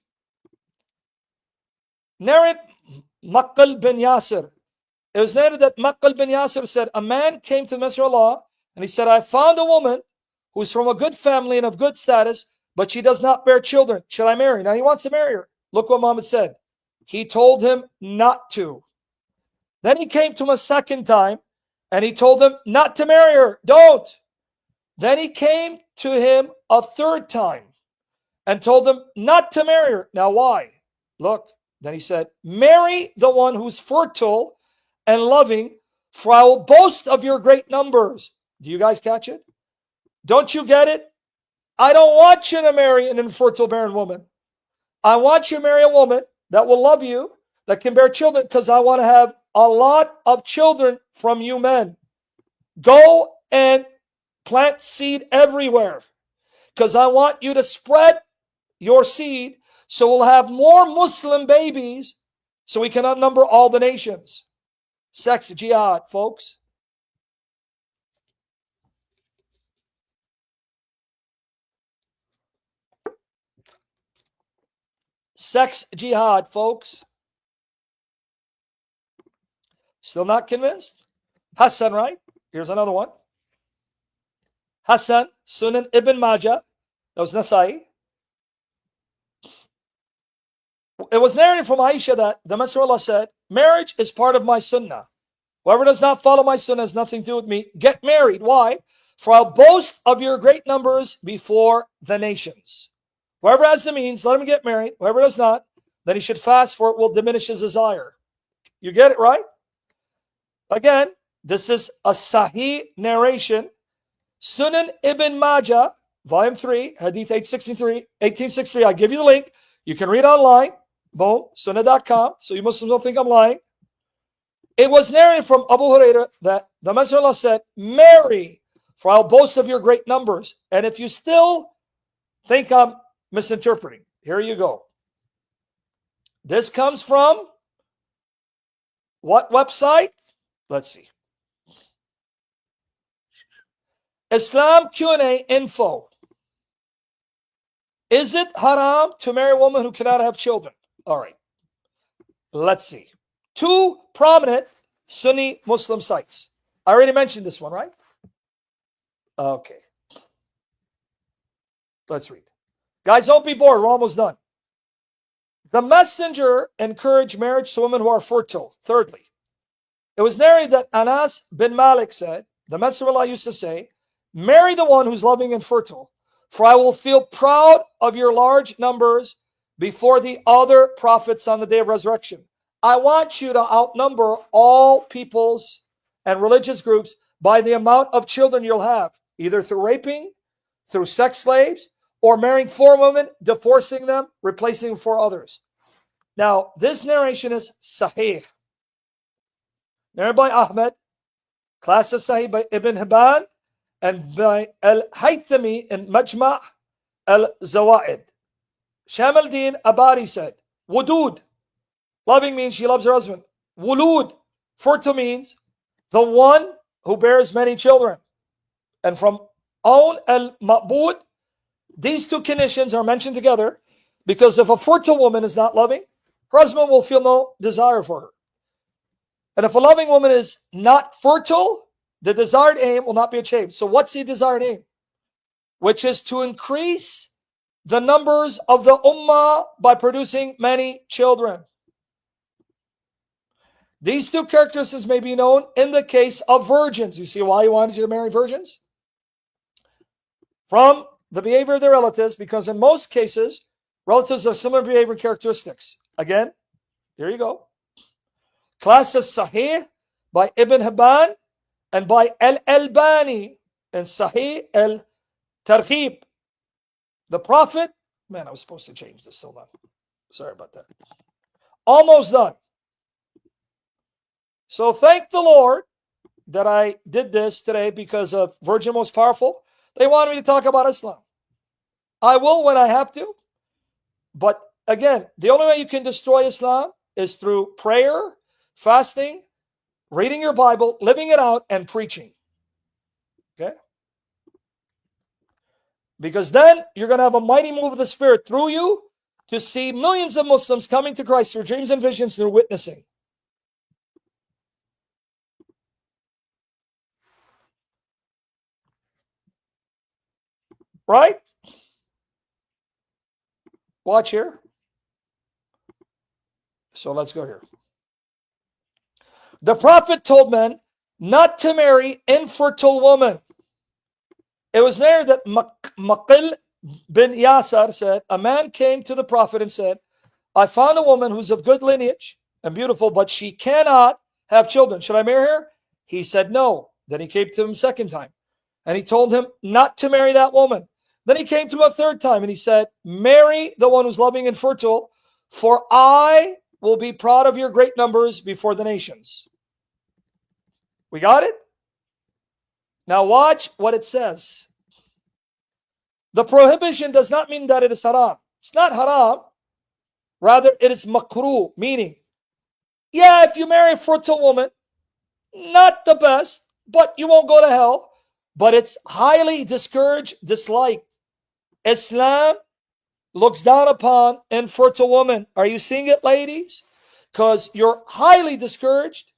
Speaker 1: Narrate Maqqal bin Yasir. It was narrated that Maqqal bin Yasir said, a man came to the Messenger of Allah and he said, I found a woman who's from a good family and of good status, but she does not bear children. Should I marry? Now he wants to marry her. Look what Muhammad said. He told him not to. Then he came to him a second time and he told him not to marry her. Don't. Then he came to him a third time and told him not to marry her. Now why? Look. Then he said, marry the one who's fertile and loving, for I will boast of your great numbers. Do you guys catch it? Don't you get it? I don't want you to marry an infertile barren woman. I want you to marry a woman that will love you, that can bear children, because I want to have a lot of children from you men. Go and plant seed everywhere, because I want you to spread your seed so we'll have more Muslim babies so we can outnumber all the nations. Sex jihad, folks. Sex jihad, folks. Still not convinced? Hassan, right? Here's another one. Hassan, Sunan Ibn Majah. That was Nasai. It was narrated from Aisha that the Messenger of Allah said, marriage is part of my sunnah. Whoever does not follow my sunnah has nothing to do with me. Get married. Why? For I'll boast of your great numbers before the nations. Whoever has the means, let him get married. Whoever does not, then he should fast, for it will diminish his desire. You get it, right? Again, this is a Sahih narration. Sunan Ibn Majah, Volume 3, Hadith 1863. I give you the link. You can read online. Boom, sunnah.com. So you Muslims don't think I'm lying. It was narrated from Abu Hurairah that the Messenger of Allah said, marry, for I'll boast of your great numbers. And if you still think I'm misinterpreting, here you go. This comes from what website? Let's see. Islam Q&A info. Is it haram to marry a woman who cannot have children? All right. Let's see. 2 prominent Sunni Muslim sites. I already mentioned this one, right? Okay. Let's read. Guys, don't be bored. We're almost done. The messenger encouraged marriage to women who are fertile. Thirdly, it was narrated that Anas bin Malik said, the Messenger of Allah used to say, marry the one who's loving and fertile, for I will feel proud of your large numbers before the other prophets on the day of resurrection. I want you to outnumber all peoples and religious groups by the amount of children you'll have, either through raping, through sex slaves, or marrying 4 women, divorcing them, replacing them for others. Now, this narration is Sahih. Narrated by Ahmed, class is Sahih by Ibn Hibban, and by Al-Haythami in Majma' Al-Zawaid. Sham al-Din Abari said, Wudud, loving means she loves her husband. Wulud, fertile means the one who bears many children. And from Awn al-Ma'bud, these 2 conditions are mentioned together because if a fertile woman is not loving, her husband will feel no desire for her. And if a loving woman is not fertile, the desired aim will not be achieved. So what's the desired aim? Which is to increase the numbers of the ummah by producing many children. These 2 characteristics may be known in the case of virgins. You see why he wanted you to marry virgins? From the behavior of their relatives, because in most cases, relatives have similar behavior and characteristics. Again, here you go. Class is Sahih by Ibn Hibban and by Al-Albani and Sahih Al-Targhib. The Prophet, man, I was supposed to change this. Hold on. Sorry about that. Almost done. So thank the Lord that I did this today because of Virgin Most Powerful. They wanted me to talk about Islam. I will when I have to. But again, the only way you can destroy Islam is through prayer, fasting, reading your Bible, living it out, and preaching. Okay? Because then you're going to have a mighty move of the Spirit through you to see millions of Muslims coming to Christ through dreams and visions, through witnessing. Right? Watch here. So let's go here. The Prophet told men not to marry infertile women. It was there that Maqil bin Yasar said, a man came to the Prophet and said, I found a woman who's of good lineage and beautiful, but she cannot have children. Should I marry her? He said no. Then he came to him a second time and he told him not to marry that woman. Then he came to him a third time and he said, marry the one who's loving and fertile, for I will be proud of your great numbers before the nations. We got it? Now watch what it says. The prohibition does not mean that it is haram. It's not haram. Rather, it is makruh, meaning, yeah, if you marry a fertile woman, not the best, but you won't go to hell. But it's highly discouraged, disliked. Islam looks down upon infertile women. Are you seeing it, ladies? Because you're highly discouraged.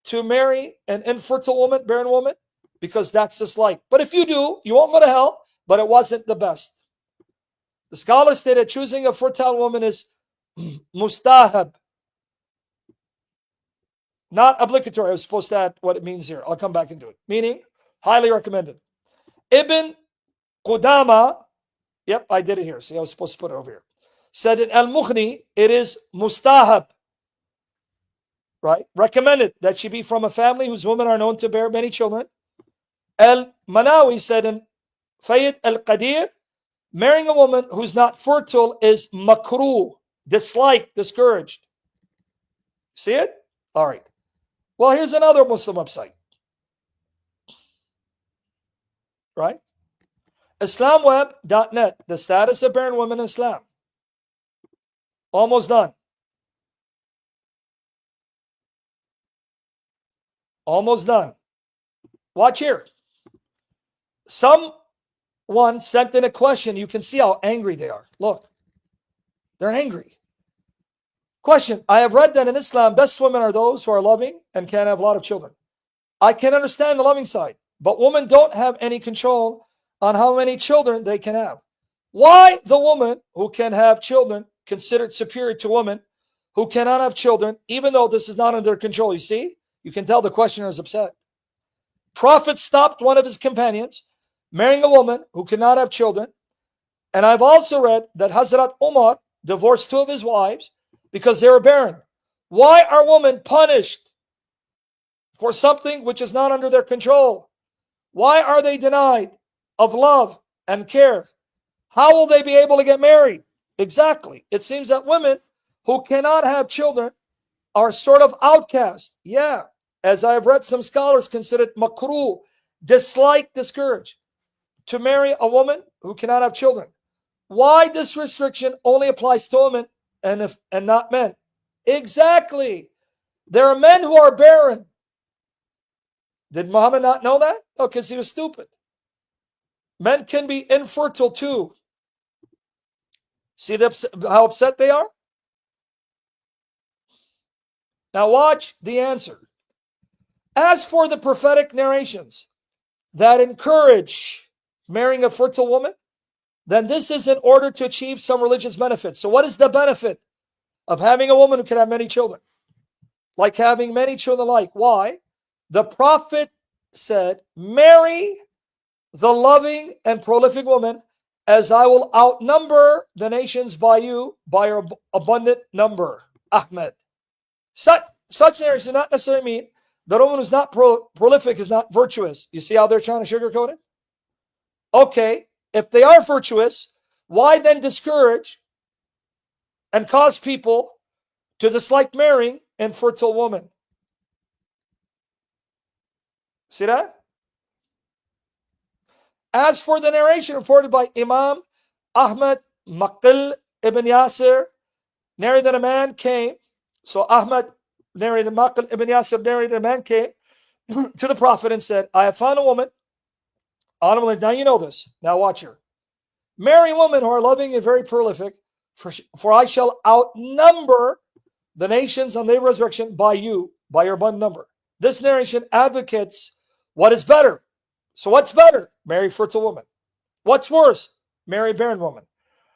Speaker 1: to marry an infertile woman, barren woman, because that's dislike. But if you do, you won't go to hell, but it wasn't the best. The scholars stated choosing a fertile woman is mustahab, not obligatory. I was supposed to add what it means here. I'll come back and do it. Meaning, highly recommended. Ibn Qudama, yep, I did it here. See, I was supposed to put it over here. Said in Al-Mughni, it is mustahab, right? Recommended that she be from a family whose women are known to bear many children. Al-Manawi said in Fayyid al-Qadir, marrying a woman who's not fertile is makruh, disliked, discouraged. See it? All right. Well, here's another Muslim website. Right? Islamweb.net, the status of barren women in Islam. Almost done. Almost done. Watch here. Someone sent in a question. You can see how angry they are. Look. They're angry. Question. I have read that in Islam, best women are those who are loving and can have a lot of children. I can understand the loving side, but women don't have any control on how many children they can have. Why the woman who can have children considered superior to women who cannot have children, even though this is not under their control? You see? You can tell the questioner is upset. Prophet stopped one of his companions marrying a woman who could not have children. And I've also read that Hazrat Umar divorced 2 of his wives because they were barren. Why are women punished for something which is not under their control? Why are they denied of love and care? How will they be able to get married? Exactly. It seems that women who cannot have children are sort of outcast. Yeah. As I have read, some scholars consider it makruh, dislike, discourage, to marry a woman who cannot have children. Why this restriction only applies to women and not men? Exactly. There are men who are barren. Did Muhammad not know that? No, because he was stupid. Men can be infertile too. See how upset they are? Now watch the answer. As for the prophetic narrations that encourage marrying a fertile woman, then this is in order to achieve some religious benefit. So what is the benefit of having a woman who can have many children? Like having many children alike. Why? The Prophet said, marry the loving and prolific woman, as I will outnumber the nations by you by your abundant number. Ahmed. Such narratives do not necessarily mean that a woman who's not prolific is not virtuous. You see how they're trying to sugarcoat it? Okay, if they are virtuous, why then discourage and cause people to dislike marrying an infertile woman? See that? As for the narration reported by Imam Ahmad Maqil ibn Yasir, narrated that a man came. So Ahmad narrated, Maqil ibn Yasir narrated, a man came to the Prophet and said, I have found a woman. Honorable, now you know this. Now watch her. Marry women who are loving and very prolific, for I shall outnumber the nations on the resurrection by you, by your abundant number. This narration advocates what is better. So what's better? Marry fertile woman. What's worse? Marry barren woman.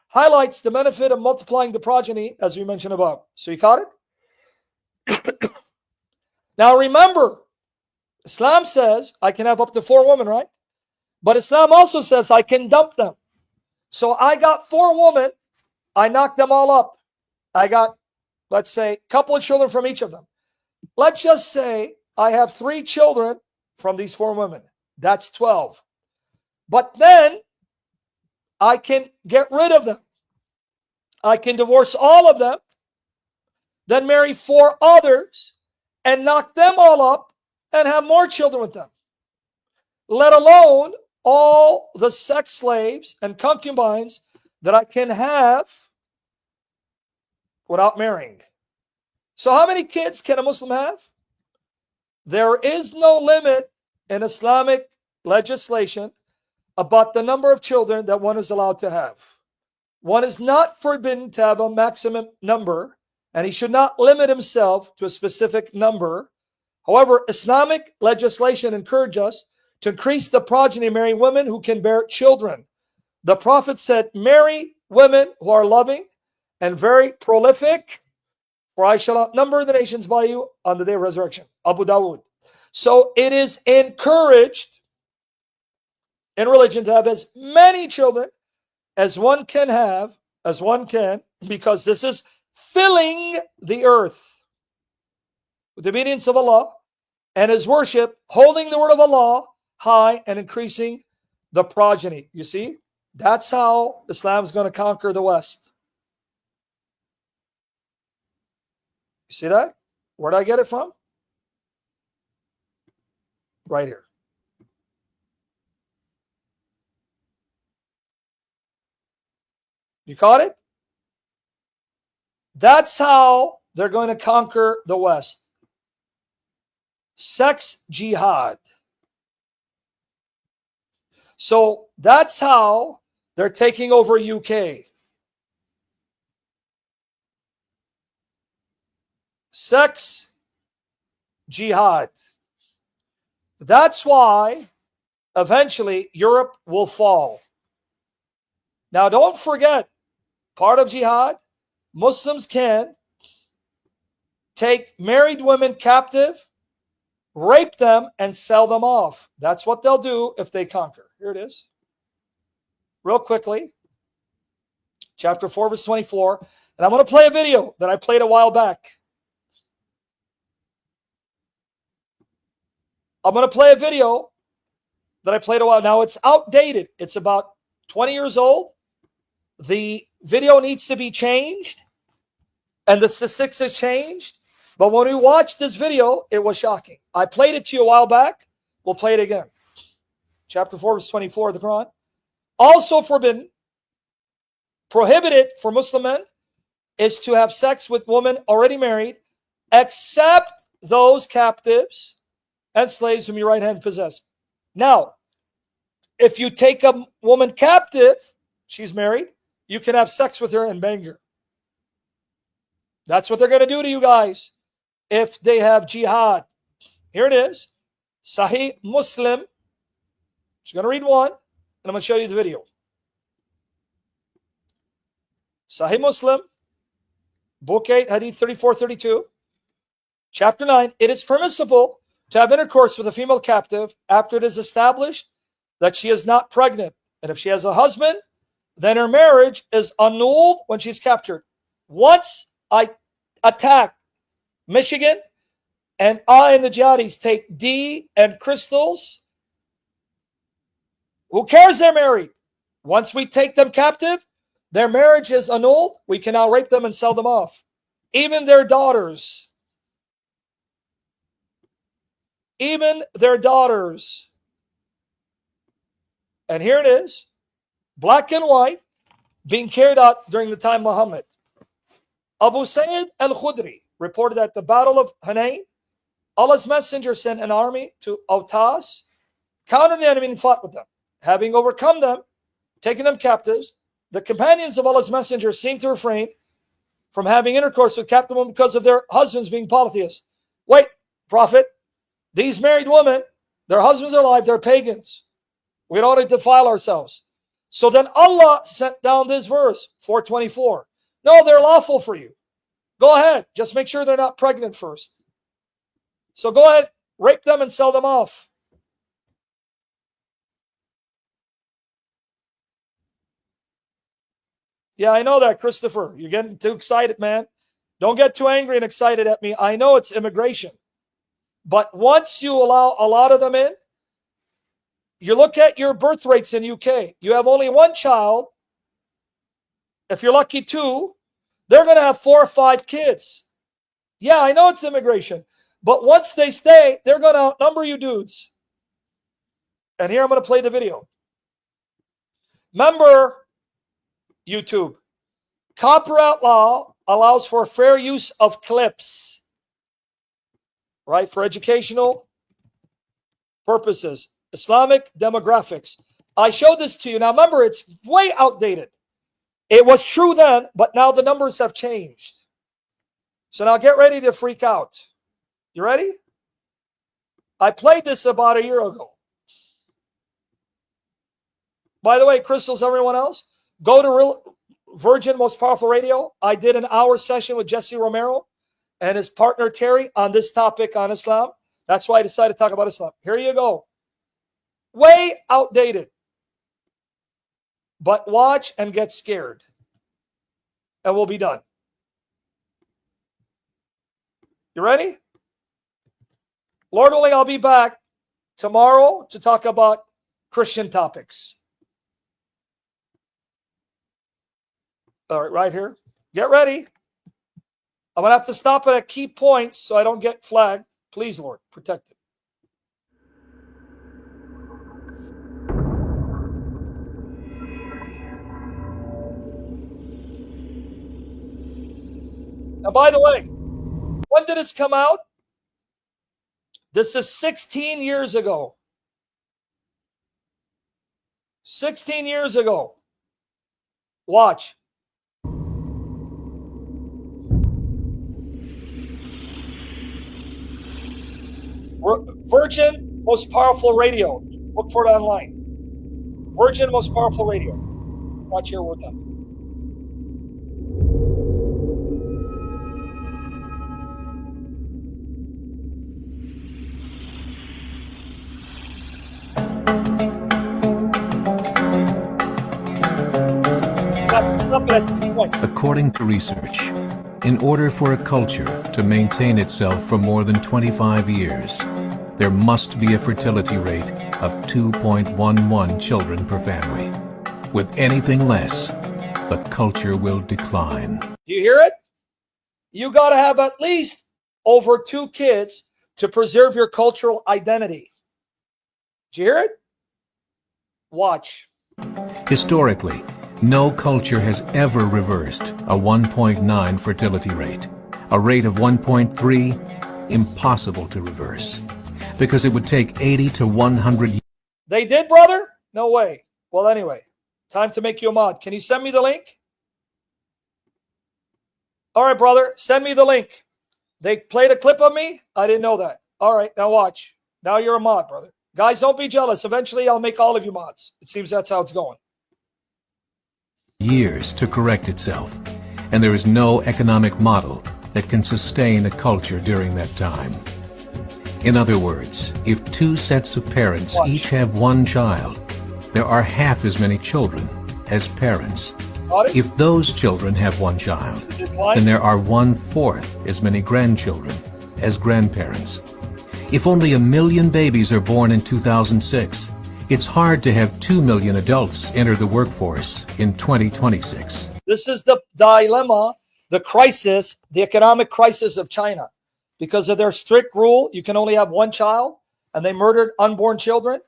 Speaker 1: Highlights the benefit of multiplying the progeny, as we mentioned above. So you caught it? Now remember, Islam says I can have up to 4 women, right? But Islam also says I can dump them. So I got 4 women. I knocked them all up. I got, let's say, a couple of children from each of them. Let's just say I have 3 children from these 4 women. That's 12. But then I can get rid of them. I can divorce all of them, then marry 4 others and knock them all up and have more children with them. Let alone all the sex slaves and concubines that I can have without marrying. So how many kids can a Muslim have? There is no limit in Islamic legislation about the number of children that one is allowed to have. One is not forbidden to have a maximum number, and he should not limit himself to a specific number. However, Islamic legislation encourages us to increase the progeny, marrying women who can bear children. The Prophet said, marry women who are loving and very prolific, for I shall outnumber the nations by you on the day of resurrection. Abu Dawood. So it is encouraged in religion to have as many children as one can have, because this is filling the earth with the obedience of Allah and His worship, holding the word of Allah high and increasing the progeny. You see, that's how Islam is going to conquer the West. You see that? Where did I get it from? Right here. You caught it? That's how they're going to conquer the West. Sex jihad. So that's how they're taking over UK. Sex jihad. That's why eventually Europe will fall. Now don't forget, part of jihad, Muslims can take married women captive, rape them, and sell them off. That's what they'll do if they conquer. Here it is. Real quickly. Chapter 4, verse 24. And I'm going to play a video that I played a while back. I'm going to play a video that I played a while. Now, it's outdated. It's about 20 years old. The video needs to be changed. And the statistics has changed. But when we watched this video, it was shocking. I played it to you a while back. We'll play it again. Chapter 4, verse 24 of the Quran. Also forbidden, prohibited for Muslim men, is to have sex with women already married, except those captives and slaves whom your right hand possess. Now, if you take a woman captive, she's married, you can have sex with her and bang her. That's what they're going to do to you guys if they have jihad. Here it is. Sahih Muslim. She's going to read one, and I'm going to show you the video. Sahih Muslim, Book 8, Hadith 34-32, Chapter 9. It is permissible to have intercourse with a female captive after it is established that she is not pregnant. And if she has a husband, then her marriage is annulled when she's captured. Once I attack Michigan and I and the jihadis take D and crystals, who cares they're married? Once we take them captive, their marriage is annulled. We can now rape them and sell them off. Even their daughters. Even their daughters. And here it is, black and white, being carried out during the time of Muhammad. Abu Sayyid al-Khudri reported at the Battle of Hunayn, Allah's messenger sent an army to Autas, countered the enemy and fought with them. Having overcome them, taken them captives, the companions of Allah's messenger seemed to refrain from having intercourse with captive women because of their husbands being polytheists. Wait, Prophet, these married women, their husbands are alive, they're pagans. We don't want to defile ourselves. So then Allah sent down this verse, 424. No, they're lawful for you. Go ahead. Just make sure they're not pregnant first. So go ahead, rape them and sell them off. Yeah, I know that, Christopher. You're getting too excited, man. Don't get too angry and excited at me. I know it's immigration. But once you allow a lot of them in, you look at your birth rates in UK. You have only one child. If you're lucky, two. They're going to have 4 or 5 kids. Yeah, I know it's immigration. But once they stay, they're going to outnumber you dudes. And here I'm going to play the video. Remember, YouTube, copyright law allows for fair use of clips, right, for educational purposes. Islamic demographics. I showed this to you. Now remember, it's way outdated. It was true then, but now the numbers have changed. So now get ready to freak out. You ready? I played this about a year ago. By the way, crystals, everyone else, go to Real Virgin Most Powerful Radio. I did an hour session with Jesse Romero and his partner Terry on this topic on Islam. That's why I decided to talk about Islam. Here you go. Way outdated. But watch and get scared. And we'll be done. You ready? Lord willing, I'll be back tomorrow to talk about Christian topics. All right, right here. Get ready. I'm going to have to stop it at key points so I don't get flagged. Please, Lord, protect it. Now, by the way, when did this come out? This is 16 years ago. 16 years ago. Watch. Virgin Most Powerful Radio. Look for it online. Virgin Most Powerful Radio. Watch here, we're done.
Speaker 2: According to research, in order for a culture to maintain itself for more than 25 years, there must be a fertility rate of 2.11 children per family. With anything less, the culture will decline.
Speaker 1: Do you hear it? You got to have at least over 2 kids to preserve your cultural identity. Did you hear it? Watch.
Speaker 2: Historically, no culture has ever reversed a 1.9 fertility rate. A rate of 1.3, impossible to reverse, because it would take 80 to 100 years.
Speaker 1: They did, brother? No way. Well, anyway, time to make you a mod. Can you send me the link? All right, brother, send me the link. They played a clip of me? I didn't know that. All right, now watch. Now you're a mod, brother. Guys, don't be jealous. Eventually, I'll make all of you mods. It seems that's how it's going.
Speaker 2: Years to correct itself, and there is no economic model that can sustain a culture during that time. In other words, if 2 sets of parents each have 1 child, there are half as many children as parents. If those children have 1 child, then there are 1/4 as many grandchildren as grandparents. If only 1 million babies are born in 2006, it's hard to have 2 million adults enter the workforce in 2026.
Speaker 1: This is the dilemma, the crisis, the economic crisis of China. Because of their strict rule, you can only have 1 child, and they murdered unborn children.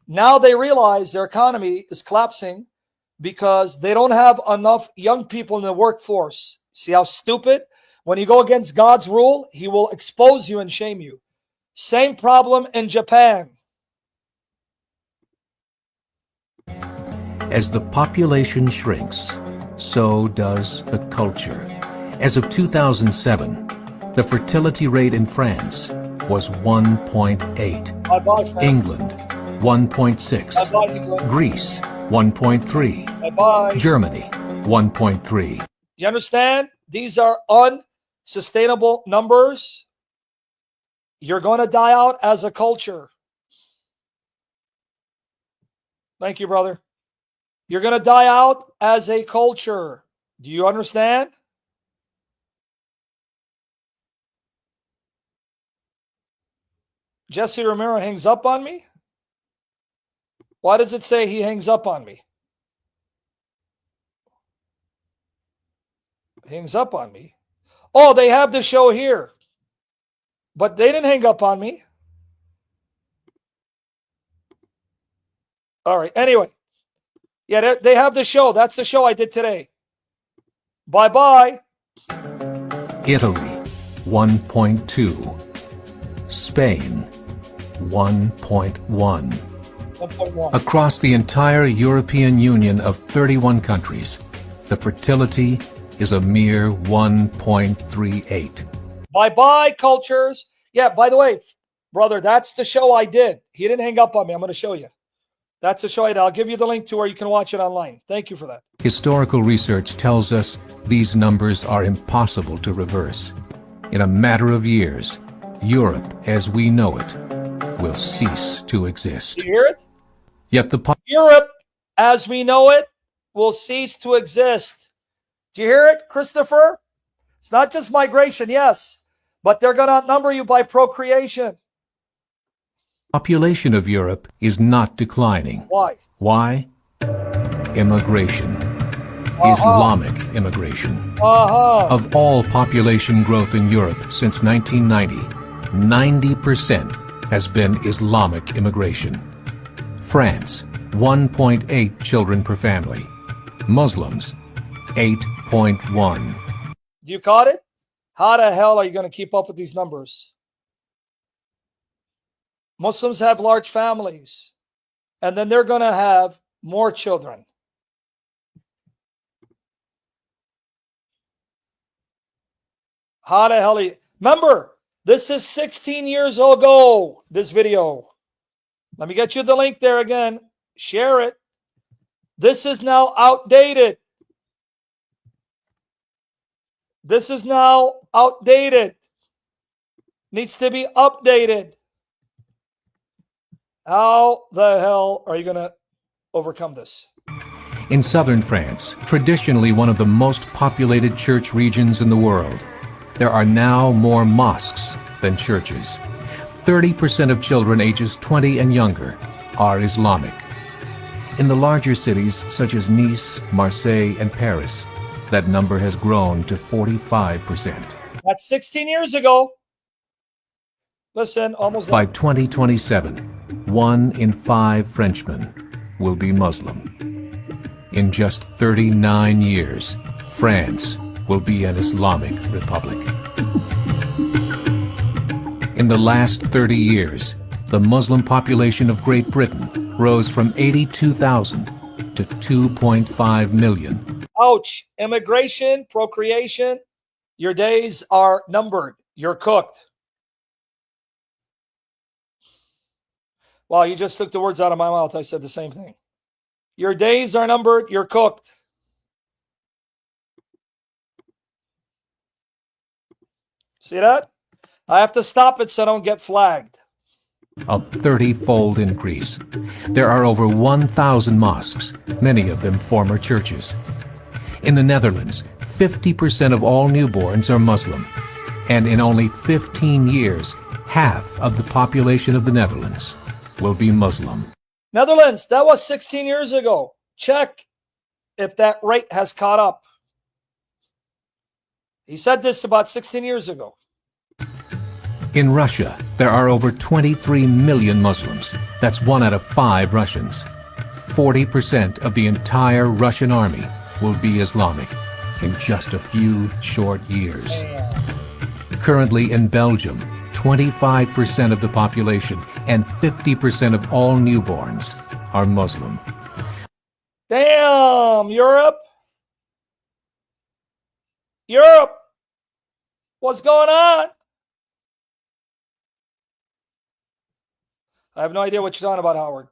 Speaker 1: Now they realize their economy is collapsing because they don't have enough young people in the workforce. See how stupid? When you go against God's rule, he will expose you and shame you. Same problem in Japan.
Speaker 2: As the population shrinks, so does the culture. As of 2007, the fertility rate in France was 1.8. England, 1.6. Greece, 1.3. Germany, 1.3.
Speaker 1: You understand? These are unsustainable numbers. You're going to die out as a culture. Thank you, brother. You're going to die out as a culture. Do you understand? Jesse Romero hangs up on me? Why does it say he hangs up on me? Hangs up on me? Oh, they have the show here. But they didn't hang up on me. All right. Anyway. Yeah, they have the show. That's the show I did today. Bye-bye.
Speaker 2: Italy, 1.2. Spain, 1.1. Across the entire European Union of 31 countries, the fertility is a mere 1.38.
Speaker 1: Bye-bye, cultures. Yeah, by the way, Brother, that's the show I did. He didn't hang up on me. I'm going to show you. That's the show I did. I'll give you the link to where you can watch it online. Thank you for that.
Speaker 2: Historical research tells us these numbers are impossible to reverse. In a matter of years, Europe as we know it will cease to exist.
Speaker 1: You hear it?
Speaker 2: Yet the
Speaker 1: Europe as we know it will cease to exist. Do you hear it, Christopher? It's not just migration, yes, but they're going to outnumber you by procreation.
Speaker 2: population of Europe is not declining.
Speaker 1: Why?
Speaker 2: Why? Immigration. Islamic immigration. Of all population growth in Europe since 1990, 90% has been Islamic immigration. France, 1.8 children per family. Muslims, 8.1.
Speaker 1: Do you caught it? How the hell are you going to keep up with these numbers? Muslims have large families, and then they're going to have more children. How the hell are you? Remember, this is 16 years ago, this video. Let me get you the link there again. Share it. This is now outdated. This is now outdated. Needs to be updated. How the hell are you going to overcome this?
Speaker 2: In southern France, traditionally one of the most populated church regions in the world, there are now more mosques than churches. 30% of children ages 20 and younger are Islamic. In the larger cities such as Nice, Marseille, and Paris, that number has grown to 45%.
Speaker 1: That's 16 years ago. Listen, almost
Speaker 2: by 2027, 1 in 5 Frenchmen will be Muslim. In just 39 years, France will be an Islamic republic. In the last 30 years, the Muslim population of Great Britain rose from 82,000 to 2.5 million.
Speaker 1: Ouch. Immigration, procreation, your days are numbered. You're cooked. Wow, you just took the words out of my mouth. I said the same thing. Your days are numbered. You're cooked. See that? I have to stop it so I don't get flagged.
Speaker 2: A 30-fold increase. There are over 1,000 mosques, many of them former churches. In the Netherlands, 50% of all newborns are Muslim. And in only 15 years, half of the population of the Netherlands will be Muslim.
Speaker 1: Netherlands, that was 16 years ago. Check if that rate has caught up. He said this about 16 years ago.
Speaker 2: In Russia, there are over 23 million Muslims. That's 1 out of 5 Russians. 40% of the entire Russian army will be Islamic in just a few short years. Currently in Belgium, 25% of the population and 50% of all newborns are Muslim.
Speaker 1: Damn, Europe. Europe. What's going on? I have no idea what you're talking about, Howard.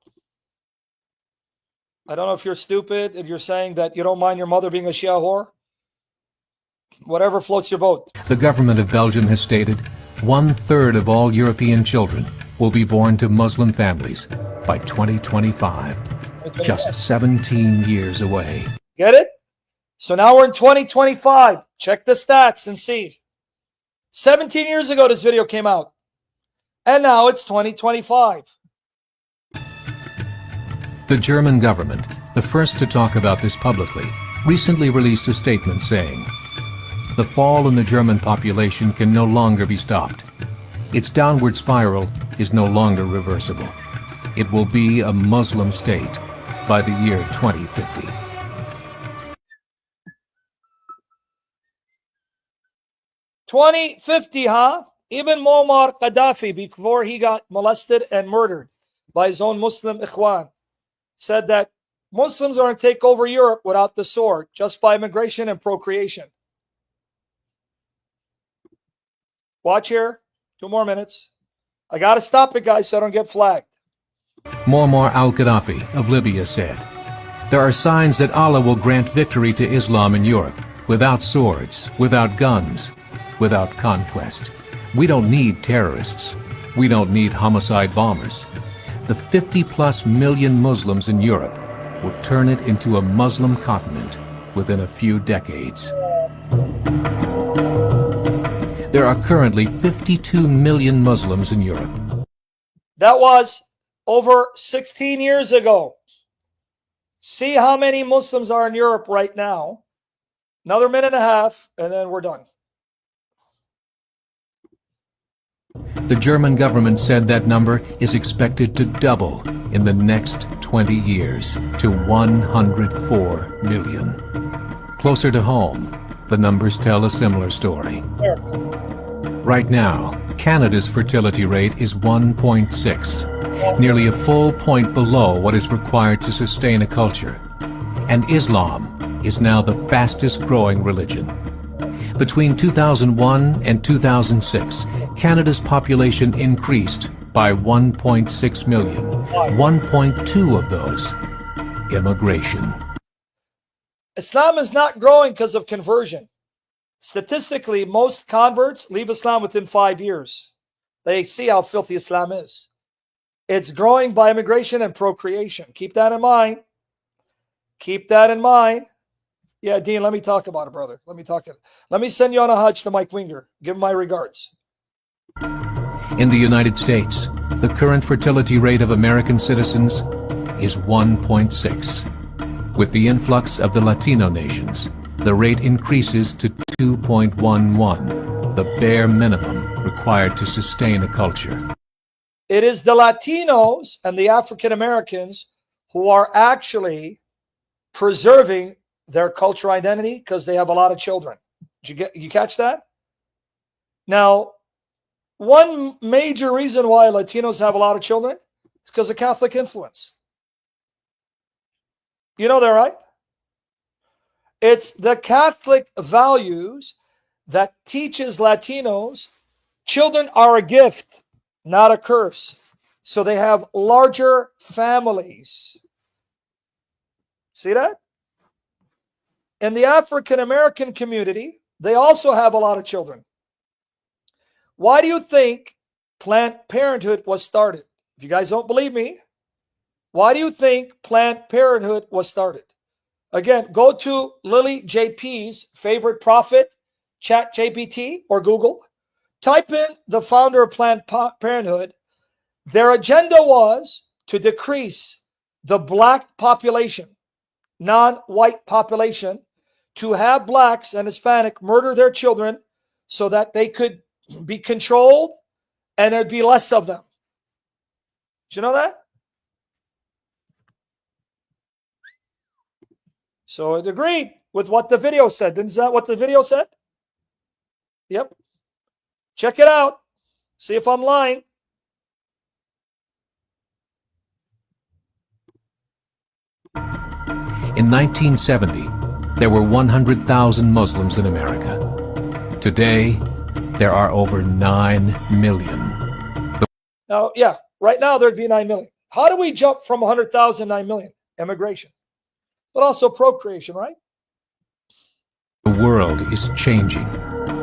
Speaker 1: I don't know if you're stupid, if you're saying that you don't mind your mother being a Shia whore. Whatever floats your boat.
Speaker 2: The government of Belgium has stated 1/3 of all European children will be born to Muslim families by 2025. Just 17 years away.
Speaker 1: Get it? So now we're in 2025. Check the stats and see. 17 years ago, this video came out. And now it's 2025.
Speaker 2: The German government, the first to talk about this publicly, recently released a statement saying, "The fall in the German population can no longer be stopped. Its downward spiral is no longer reversible. It will be a Muslim state by the year 2050.
Speaker 1: 2050, huh? Even Muammar Gaddafi, before he got molested and murdered by his own Muslim ikhwan, said that Muslims are going to take over Europe without the sword, just by immigration and procreation. Watch here. 2 more minutes. I got to stop it, guys, so I don't get flagged.
Speaker 2: Muammar al-Gaddafi of Libya said, "There are signs that Allah will grant victory to Islam in Europe, without swords, without guns, without conquest. We don't need terrorists. We don't need homicide bombers. The 50+ million Muslims in Europe will turn it into a Muslim continent within a few decades." There are currently 52 million Muslims in Europe.
Speaker 1: That was over 16 years ago. See how many Muslims are in Europe right now. Another minute and a half, and then we're done.
Speaker 2: The German government said that number is expected to double in the next 20 years to 104 million. Closer to home, the numbers tell a similar story. Right now, Canada's fertility rate is 1.6, nearly a full point below what is required to sustain a culture. And Islam is now the fastest growing religion. Between 2001 and 2006, Canada's population increased by 1.6 million, 1.2 of those immigration.
Speaker 1: Islam is not growing because of conversion. Statistically, most converts leave Islam within 5 years. They see how filthy Islam is. It's growing by immigration and procreation. Keep that in mind. Keep that in mind. Yeah, Dean, let me talk about it, brother. Let me send you on a Hajj to Mike Winger. Give him my regards.
Speaker 2: In the United States, the current fertility rate of American citizens is 1.6. With the influx of the Latino nations, the rate increases to 2.11, the bare minimum required to sustain a culture.
Speaker 1: It is the Latinos and the African Americans who are actually preserving their cultural identity because they have a lot of children. Did you catch that? Now, one major reason why Latinos have a lot of children is because of Catholic influence. You know that, right? It's the Catholic values that teaches Latinos children are a gift, not a curse. So they have larger families. See that? In the African American community, they also have a lot of children. Why do you think Planned Parenthood was started? If you guys don't believe me, why do you think Planned Parenthood was started? Again, go to Lily JP's favorite prophet, ChatGPT or Google. Type in the founder of Planned Parenthood. Their agenda was to decrease the black population, non-white population, to have blacks and Hispanic murder their children so that they could be controlled and there'd be less of them. Did you know that? So it agreed with what the video said. Isn't that what the video said? Yep. Check it out. See if I'm lying.
Speaker 2: In 1970, there were 100,000 Muslims in America. Today, there are over 9 million.
Speaker 1: Now, yeah, right now there'd be 9 million. How do we jump from 100,000 to 9 million? Immigration. But also procreation, right?
Speaker 2: The world is changing.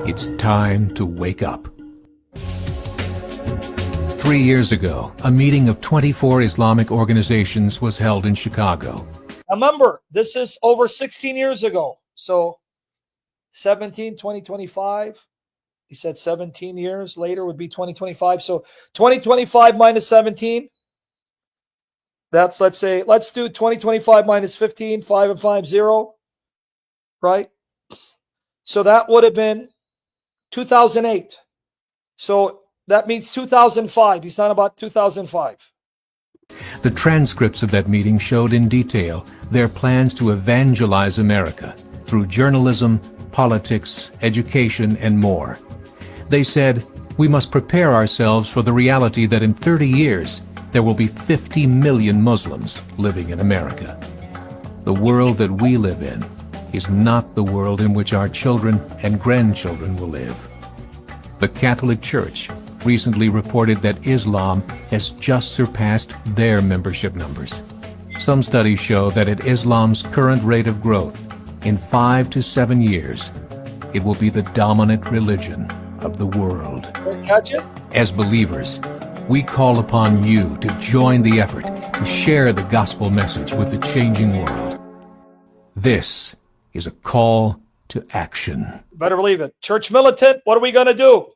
Speaker 2: It's time to wake up. 3 years ago, a meeting of 24 Islamic organizations was held in Chicago.
Speaker 1: Remember, this is over 16 years ago. So 2025. He said 17 years later would be 2025. So 2025 minus 17. That's, let's do 2025 minus 15, 5 and 5, 0. Right? So that would have been 2008. So that means 2005. He's talking about 2005.
Speaker 2: The transcripts of that meeting showed in detail their plans to evangelize America through journalism, politics, education, and more. They said, we must prepare ourselves for the reality that in 30 years, there will be 50 million Muslims living in America. The world that we live in is not the world in which our children and grandchildren will live. The Catholic Church recently reported that Islam has just surpassed their membership numbers. Some studies show that at Islam's current rate of growth, in 5 to 7 years, it will be the dominant religion of the world.
Speaker 1: Catch it?
Speaker 2: As believers, we call upon you to join the effort to share the gospel message with the changing world. This is a call to action.
Speaker 1: Better believe it. Church militant, what are we going to do?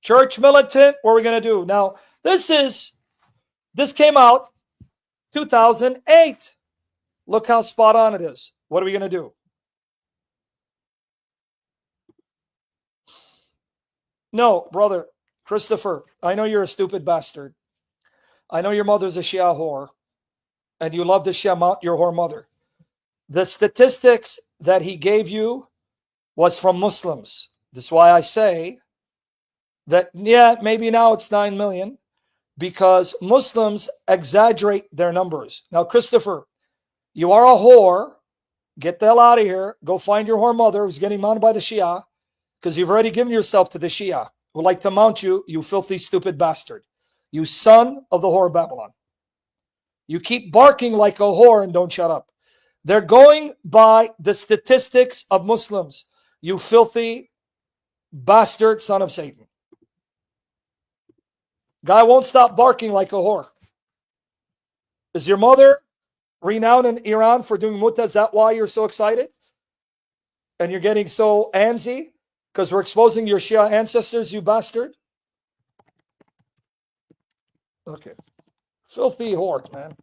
Speaker 1: Church militant, what are we going to do? Now, this came out 2008. Look how spot on it is. What are we going to do? No, brother, Christopher, I know you're a stupid bastard. I know your mother's a Shia whore, and you love to Shia your whore mother. The statistics that he gave you was from Muslims. That's why I say that, yeah, maybe now it's 9 million, because Muslims exaggerate their numbers. Now, Christopher, you are a whore. Get the hell out of here. Go find your whore mother who's getting mounted by the Shia, because you've already given yourself to the Shia, who like to mount you, you filthy, stupid bastard. You son of the whore of Babylon. You keep barking like a whore and don't shut up. They're going by the statistics of Muslims. You filthy bastard son of Satan. Guy won't stop barking like a whore. Is your mother renowned in Iran for doing muta? Is that why you're so excited? And you're getting so antsy? Because we're exposing your Shia ancestors, you bastard? Okay. Filthy whore, man.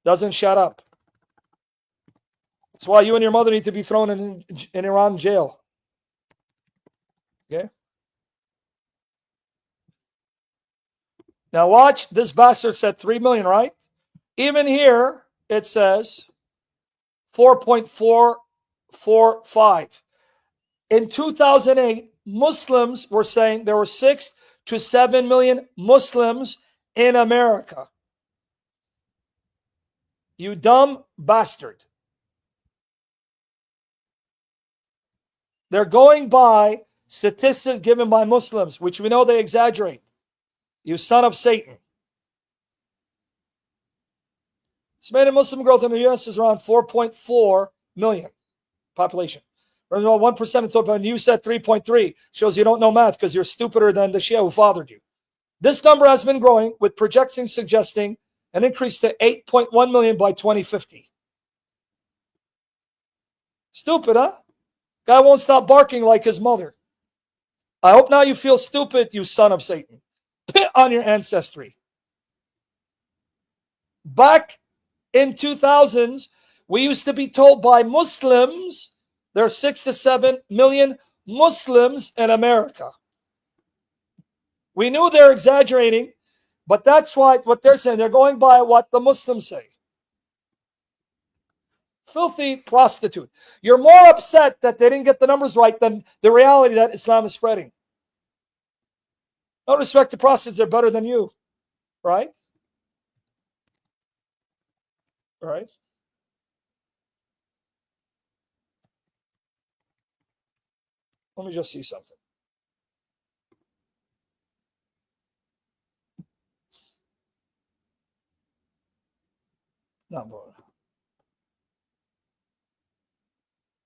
Speaker 1: Doesn't shut up. That's why you and your mother need to be thrown in Iran jail. Okay? Now watch, this bastard said 3 million, right? Even here, it says 4.445. In 2008, Muslims were saying there were 6 to 7 million Muslims in America. You dumb bastard. They're going by statistics given by Muslims, which we know they exaggerate. You son of Satan. Estimated Muslim growth in the U.S. is around 4.4 million population. Around 1% of total, and you said 3.3. Shows you don't know math because you're stupider than the Shia who fathered you. This number has been growing, with projections suggesting an increase to 8.1 million by 2050. Stupid, huh? Guy won't stop barking like his mother. I hope now you feel stupid, you son of Satan. Pit on your ancestry. Back in 2000s, we used to be told by Muslims there are 6 to 7 million Muslims in America. We knew they're exaggerating, but that's what they're saying. They're going by what the Muslims say. Filthy prostitute. You're more upset that they didn't get the numbers right than the reality that Islam is spreading. No respect to prostitutes, they're better than you. Right? Right? Let me just see something. Not voter.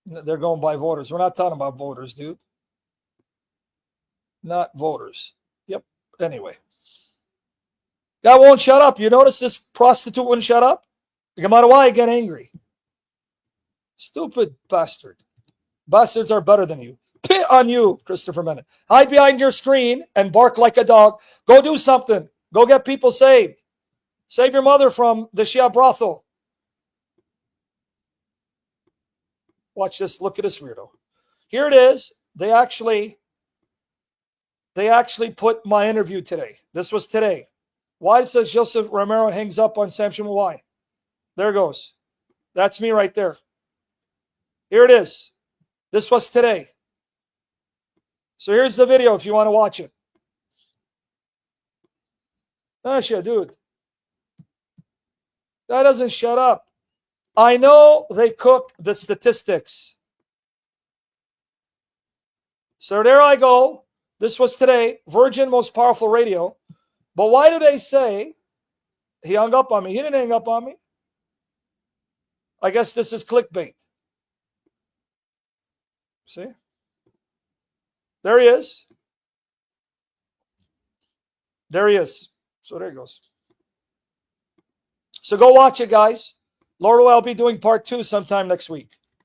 Speaker 1: They're going by voters. We're not talking about voters, dude. Not voters. Yep. Anyway. Guy won't shut up. You notice this prostitute wouldn't shut up? No matter why, I get angry. Stupid bastard. Bastards are better than you. Pit on you, Christopher Menon. Hide behind your screen and bark like a dog. Go do something. Go get people saved. Save your mother from the Shia brothel. Watch this. Look at this weirdo. Here it is. They actually put my interview today. This was today. Why says Joseph Romero hangs up on Sam Shimon? Why? There it goes. That's me right there. Here it is. This was today. So here's the video if you want to watch it. Oh, shit, dude. That doesn't shut up. I know they cook the statistics. So there I go. This was today, Virgin Most Powerful Radio. But why do they say he hung up on me? He didn't hang up on me. I guess this is clickbait. See? There he is. There he is. So there he goes. So go watch it, guys. Lord will, I'll be doing part 2 sometime next week.